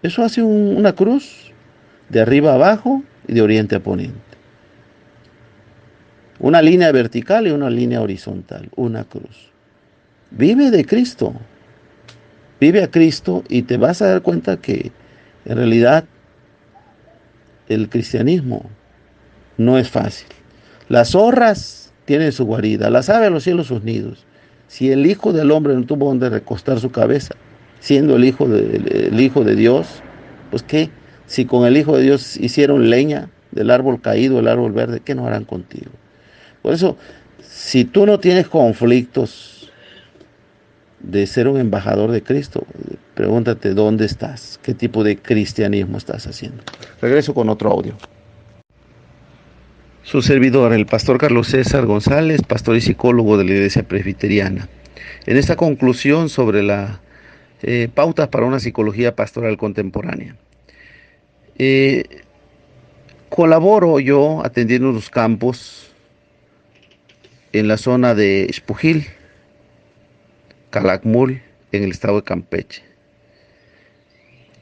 Eso hace una cruz de arriba a abajo y de oriente a poniente. Una línea vertical y una línea horizontal, una cruz. Vive de Cristo, vive a Cristo y te vas a dar cuenta que en realidad el cristianismo no es fácil. Las zorras tienen su guarida, las aves de los cielos sus nidos. Si el Hijo del Hombre no tuvo donde recostar su cabeza, siendo el hijo de Dios, pues qué, si con el Hijo de Dios hicieron leña del árbol caído, el árbol verde, ¿qué no harán contigo? Por eso, si tú no tienes conflictos de ser un embajador de Cristo, pregúntate dónde estás, qué tipo de cristianismo estás haciendo. Regreso con otro audio. Su servidor, el pastor Carlos César González, pastor y psicólogo de la Iglesia Presbiteriana. En esta conclusión sobre las pautas para una psicología pastoral contemporánea. Eh, Colaboro yo atendiendo los campos en la zona de Espujil, Calakmul, en el estado de Campeche.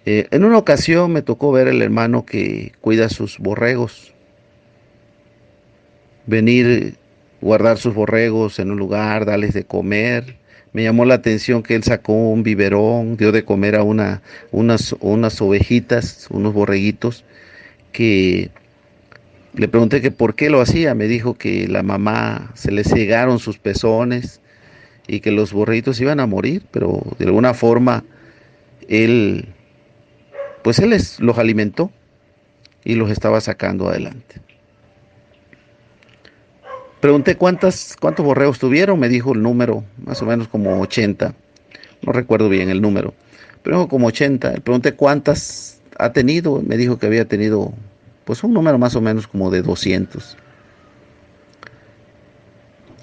En una ocasión me tocó ver al hermano que cuida sus borregos, venir, guardar sus borregos en un lugar, darles de comer. Me llamó la atención que él sacó un biberón, dio de comer a unas ovejitas, unos borreguitos, que le pregunté que por qué lo hacía. Me dijo que la mamá se le cegaron sus pezones y que los borreguitos iban a morir, pero de alguna forma él, pues él los alimentó y los estaba sacando adelante. Pregunté cuántos borregos tuvieron, me dijo el número, más o menos como 80, no recuerdo bien el número, pero dijo como 80. Le pregunté cuántas ha tenido, me dijo que había tenido pues un número más o menos como de 200.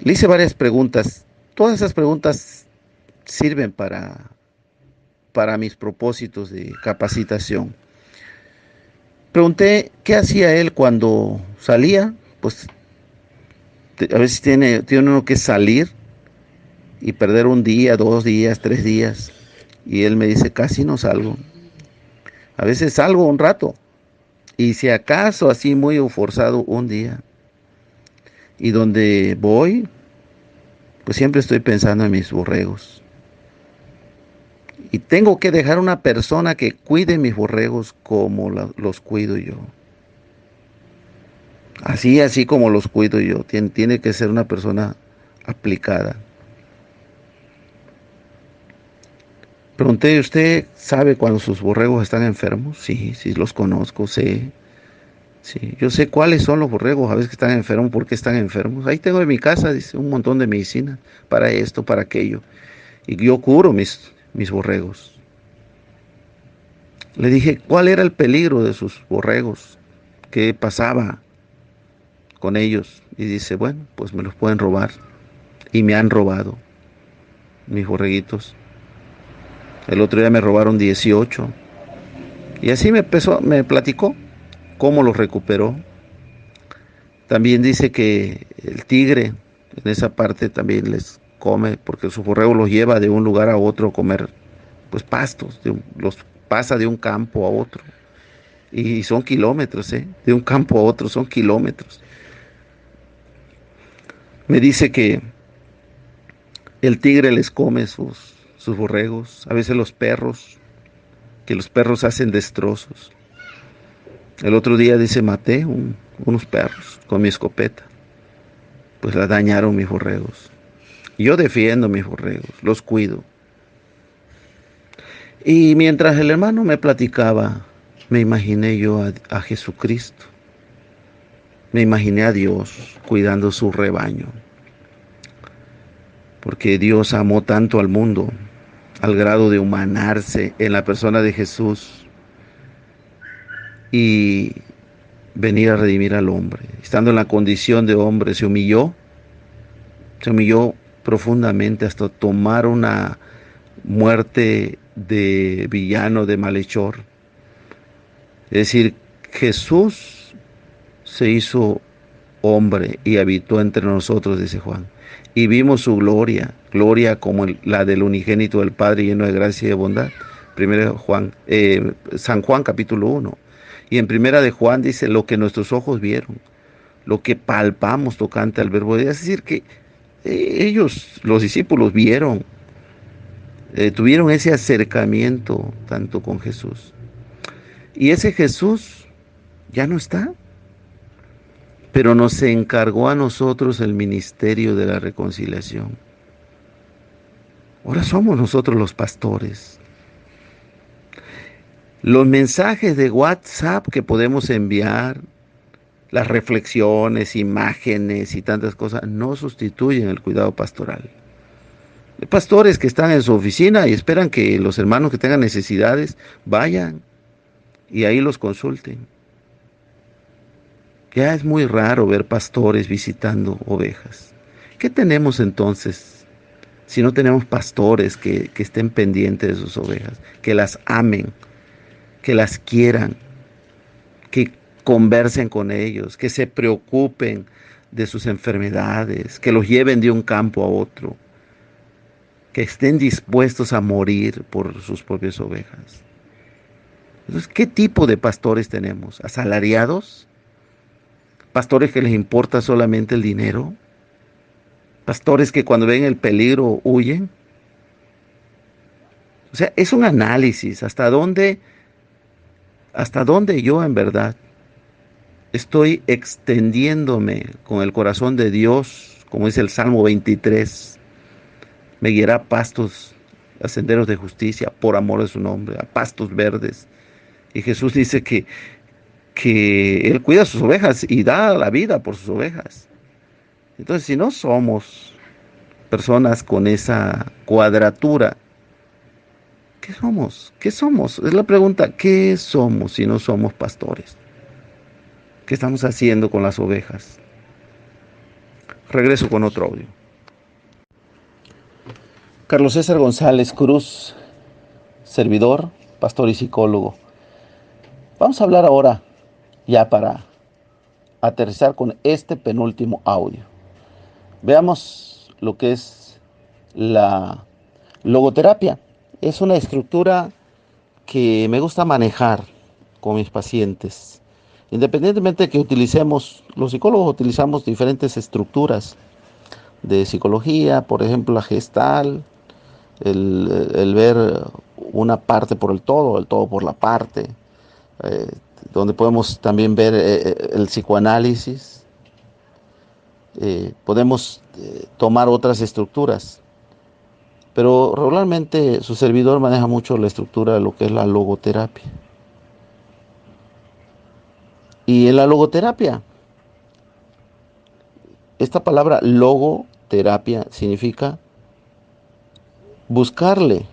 Le hice varias preguntas, todas esas preguntas sirven para mis propósitos de capacitación. Pregunté qué hacía él cuando salía, pues a veces tiene uno que salir y perder un día, 2 días, 3 días. Y él me dice, casi no salgo. A veces salgo un rato. Y si acaso así muy forzado un día. Y donde voy, pues siempre estoy pensando en mis borregos. Y tengo que dejar una persona que cuide mis borregos como los cuido yo. Así como los cuido yo. Tiene que ser una persona aplicada. Pregunté, ¿usted sabe cuando sus borregos están enfermos? Sí, sí los conozco, sé. Sí, yo sé cuáles son los borregos, a veces que están enfermos, por qué están enfermos. Ahí tengo en mi casa, dice, un montón de medicina para esto, para aquello. Y yo curo mis borregos. Le dije, ¿cuál era el peligro de sus borregos? ¿Qué pasaba con ellos? Y dice, bueno, pues me los pueden robar. Y me han robado mis borreguitos. El otro día me robaron 18. Y así me platicó cómo los recuperó. También dice que el tigre En esa parte también les come, porque su borrego los lleva de un lugar a otro a comer, pues pastos, los pasa de un campo a otro. Y son kilómetros, ¿eh? De un campo a otro son kilómetros. Me dice que el tigre les come sus borregos, a veces los perros, que los perros hacen destrozos. El otro día dice, maté unos perros con mi escopeta, pues la dañaron mis borregos. Yo defiendo mis borregos, los cuido. Y mientras el hermano me platicaba, me imaginé yo a Jesucristo, me imaginé a Dios cuidando su rebaño, porque Dios amó tanto al mundo, al grado de humanarse en la persona de Jesús y venir a redimir al hombre. Estando en la condición de hombre, se humilló profundamente hasta tomar una muerte de villano, de malhechor. Es decir, Jesús se hizo hombre y habitó entre nosotros, dice Juan. Y vimos su gloria, gloria como la del unigénito del Padre, lleno de gracia y de bondad. San Juan capítulo 1. Y en primera de Juan dice lo que nuestros ojos vieron, lo que palpamos tocante al verbo de Dios. Es decir, que ellos, los discípulos, tuvieron ese acercamiento tanto con Jesús. Y ese Jesús ya no está, pero nos encargó a nosotros el ministerio de la reconciliación. Ahora somos nosotros los pastores. Los mensajes de WhatsApp que podemos enviar, las reflexiones, imágenes y tantas cosas, no sustituyen el cuidado pastoral. Hay pastores que están en su oficina y esperan que los hermanos que tengan necesidades vayan y ahí los consulten. Ya es muy raro ver pastores visitando ovejas. ¿Qué tenemos entonces si no tenemos pastores que estén pendientes de sus ovejas, que las amen, que las quieran, que conversen con ellos, que se preocupen de sus enfermedades, que los lleven de un campo a otro, que estén dispuestos a morir por sus propias ovejas? Entonces, ¿qué tipo de pastores tenemos? ¿Asalariados? ¿Pastores que les importa solamente el dinero? ¿Pastores que cuando ven el peligro huyen? O sea, es un análisis hasta dónde yo en verdad estoy extendiéndome con el corazón de Dios, como dice el Salmo 23, me guiará a pastos, a senderos de justicia, por amor de su nombre, a pastos verdes. Y Jesús dice que Él cuida sus ovejas y da la vida por sus ovejas. Entonces, si no somos personas con esa cuadratura, ¿qué somos? ¿Qué somos? Es la pregunta, ¿qué somos si no somos pastores? ¿Qué estamos haciendo con las ovejas? Regreso con otro audio. Carlos César González Cruz, servidor, pastor y psicólogo. Vamos a hablar ahora, ya para aterrizar con este penúltimo audio. Veamos lo que es la logoterapia. Es una estructura que me gusta manejar con mis pacientes. Independientemente de que utilicemos, los psicólogos utilizamos diferentes estructuras de psicología, por ejemplo la gestal, el ver una parte por el todo por la parte, eh, donde podemos también ver el psicoanálisis, podemos tomar otras estructuras, pero regularmente su servidor maneja mucho la estructura de lo que es la logoterapia. Y en la logoterapia, esta palabra logoterapia significa buscarle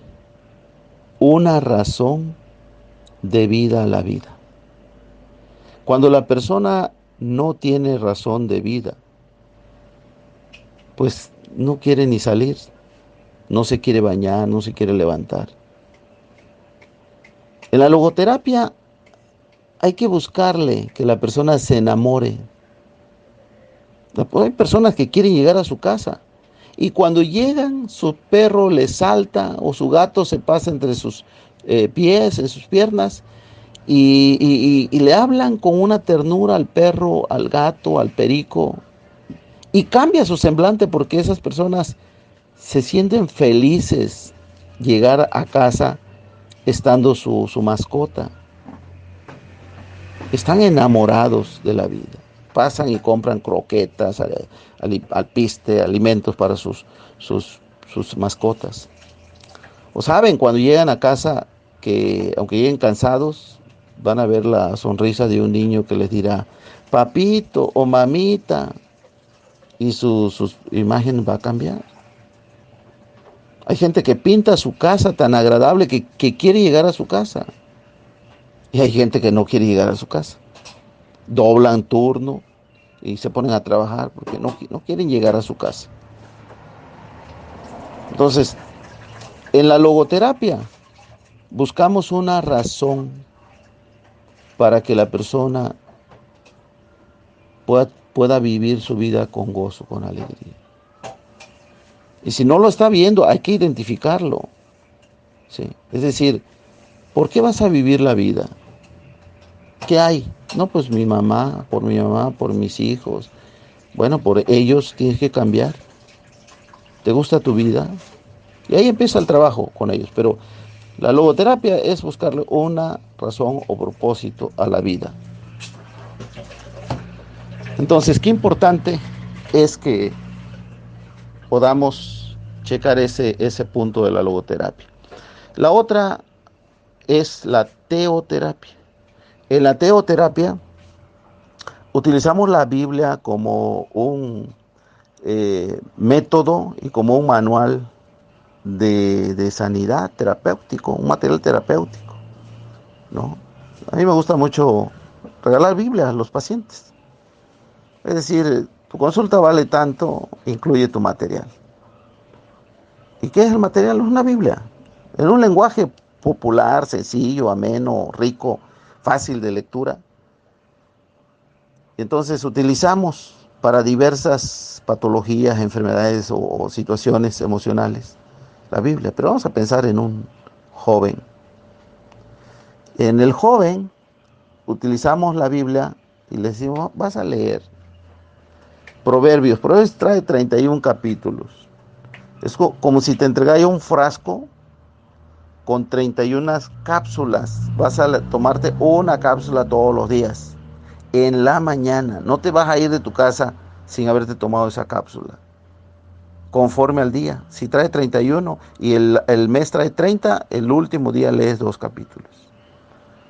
una razón de vida a la vida. Cuando la persona no tiene razón de vida, pues no quiere ni salir, no se quiere bañar, no se quiere levantar. En la logoterapia hay que buscarle que la persona se enamore Hay personas que quieren llegar a su casa y cuando llegan, su perro les salta o su gato se pasa entre sus pies, en sus piernas y le hablan con una ternura al perro, al gato, al perico y cambia su semblante porque esas personas se sienten felices llegar a casa estando su mascota. Están enamorados de la vida. Pasan y compran croquetas, alpiste, alimentos para sus mascotas. O saben cuando llegan a casa que aunque lleguen cansados, van a ver la sonrisa de un niño que les dirá, papito o mamita, y su imagen va a cambiar. Hay gente que pinta su casa tan agradable que quiere llegar a su casa. Y hay gente que no quiere llegar a su casa. Doblan turno y se ponen a trabajar porque no quieren llegar a su casa. Entonces, en la logoterapia buscamos una razón para que la persona pueda vivir su vida con gozo, con alegría. Y si no lo está viendo, hay que identificarlo. ¿Sí? Es decir, ¿por qué vas a vivir la vida? ¿Qué hay? No, pues mi mamá, por mis hijos. Bueno, por ellos tienes que cambiar. ¿Te gusta tu vida? Y ahí empieza el trabajo con ellos. Pero la logoterapia es buscarle una razón o propósito a la vida. Entonces, qué importante es que podamos checar ese punto de la logoterapia. La otra es la teoterapia. En la teoterapia utilizamos la Biblia como un método y como un manual de sanidad terapéutico, un material terapéutico, ¿no? A mí me gusta mucho regalar Biblia a los pacientes. Es decir, tu consulta vale tanto, incluye tu material. ¿Y qué es el material? Es una Biblia. En un lenguaje popular, sencillo, ameno, rico, fácil de lectura. Entonces utilizamos para diversas patologías, enfermedades o situaciones emocionales la Biblia. Pero vamos a pensar en un joven. En el joven utilizamos la Biblia y le decimos, vas a leer Proverbios. Proverbios trae 31 capítulos. Es como si te entregara un frasco con 31 cápsulas. Vas a tomarte una cápsula todos los días. En la mañana. No te vas a ir de tu casa sin haberte tomado esa cápsula. Conforme al día. Si trae 31 y el mes trae 30, el último día lees 2 capítulos.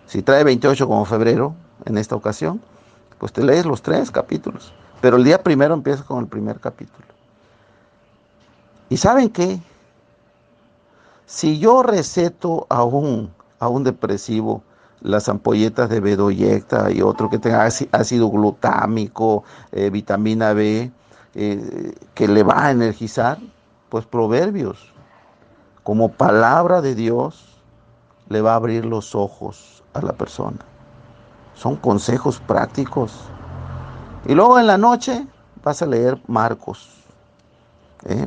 Si trae 28 como febrero, en esta ocasión, pues te lees los 3 capítulos. Pero el día primero empiezas con el primer capítulo. ¿Y saben qué? Si yo receto a un depresivo las ampolletas de Bedoyecta y otro que tenga ácido glutámico, vitamina B, que le va a energizar, pues Proverbios, como palabra de Dios, le va a abrir los ojos a la persona. Son consejos prácticos. Y luego en la noche vas a leer Marcos.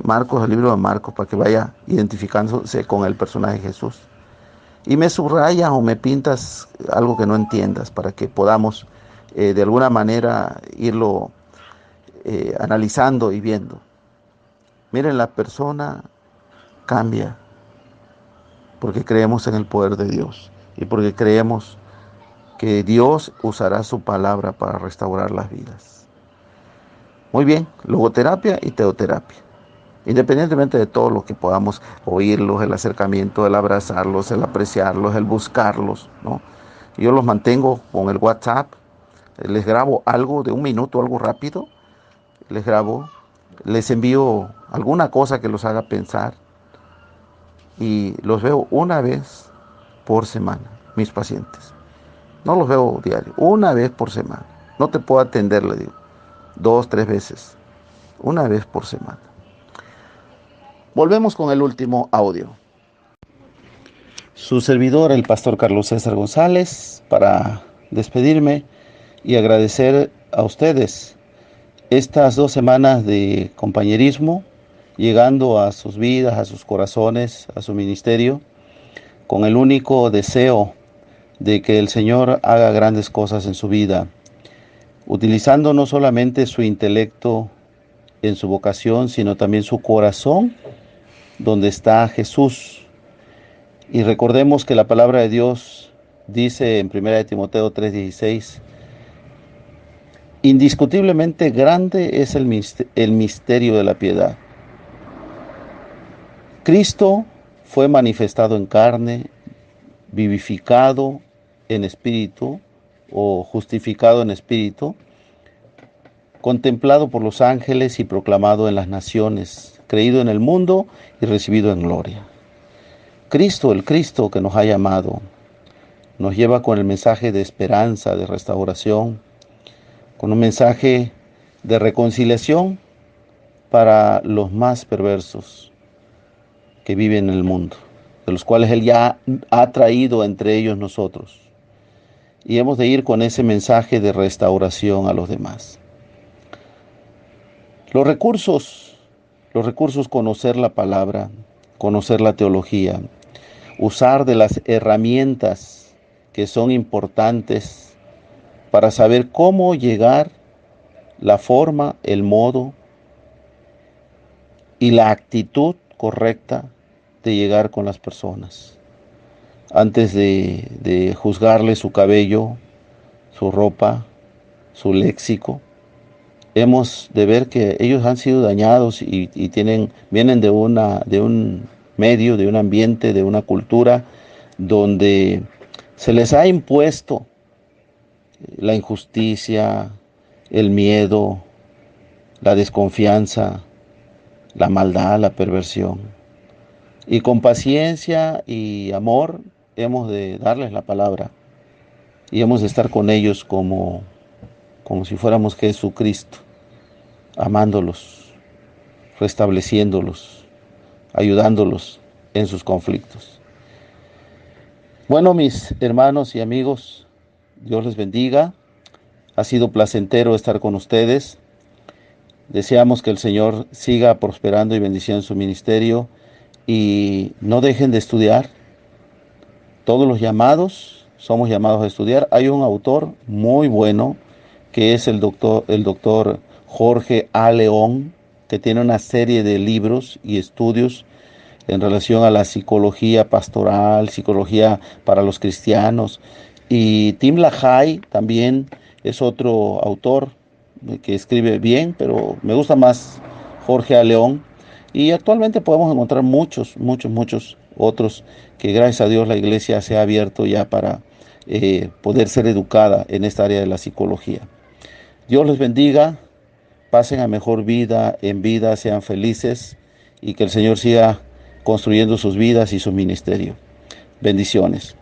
Marcos, el libro de Marcos, para que vaya identificándose con el personaje de Jesús. Y me subrayas o me pintas algo que no entiendas para que podamos de alguna manera irlo analizando y viendo. Miren, la persona cambia porque creemos en el poder de Dios y porque creemos que Dios usará su palabra para restaurar las vidas. Muy bien, logoterapia y teoterapia. Independientemente de todo lo que podamos oírlos, el acercamiento, el abrazarlos, el apreciarlos, el buscarlos, ¿no? Yo los mantengo con el WhatsApp, les grabo algo de 1 minuto, algo rápido, les grabo, les envío alguna cosa que los haga pensar y los veo una vez por semana, mis pacientes. No los veo diario, una vez por semana. No te puedo atender, le digo, 2, 3 veces, una vez por semana. Volvemos con el último audio. Su servidor, el pastor Carlos César González, para despedirme y agradecer a ustedes estas 2 semanas de compañerismo, llegando a sus vidas, a sus corazones, a su ministerio, con el único deseo de que el Señor haga grandes cosas en su vida, utilizando no solamente su intelecto en su vocación, sino también su corazón, donde está Jesús. Y recordemos que la palabra de Dios dice en 1 Timoteo 3:16, indiscutiblemente grande es el misterio de la piedad. Cristo fue manifestado en carne, vivificado en espíritu o justificado en espíritu, contemplado por los ángeles y proclamado en las naciones, creído en el mundo y recibido en gloria. Cristo, el Cristo que nos ha llamado, nos lleva con el mensaje de esperanza, de restauración, con un mensaje de reconciliación para los más perversos que viven en el mundo, de los cuales Él ya ha traído entre ellos nosotros. Y hemos de ir con ese mensaje de restauración a los demás. Los recursos, conocer la palabra, conocer la teología, usar de las herramientas que son importantes para saber cómo llegar, la forma, el modo y la actitud correcta de llegar con las personas. Antes de juzgarle su cabello, su ropa, su léxico, hemos de ver que ellos han sido dañados y vienen de un medio, de un ambiente, de una cultura donde se les ha impuesto la injusticia, el miedo, la desconfianza, la maldad, la perversión. Y con paciencia y amor hemos de darles la palabra y hemos de estar con ellos como si fuéramos Jesucristo, amándolos, restableciéndolos, ayudándolos en sus conflictos. Bueno, mis hermanos y amigos, Dios les bendiga. Ha sido placentero estar con ustedes. Deseamos que el Señor siga prosperando y bendiciendo su ministerio y no dejen de estudiar. Todos los llamados somos llamados a estudiar. Hay un autor muy bueno que es el doctor Jorge A. León, que tiene una serie de libros y estudios en relación a la psicología pastoral, psicología para los cristianos. Y Tim LaHaye también es otro autor que escribe bien, pero me gusta más Jorge A. León. Y actualmente podemos encontrar muchos otros que gracias a Dios la iglesia se ha abierto ya para poder ser educada en esta área de la psicología. Dios les bendiga, pasen a mejor vida, en vida, sean felices y que el Señor siga construyendo sus vidas y su ministerio. Bendiciones.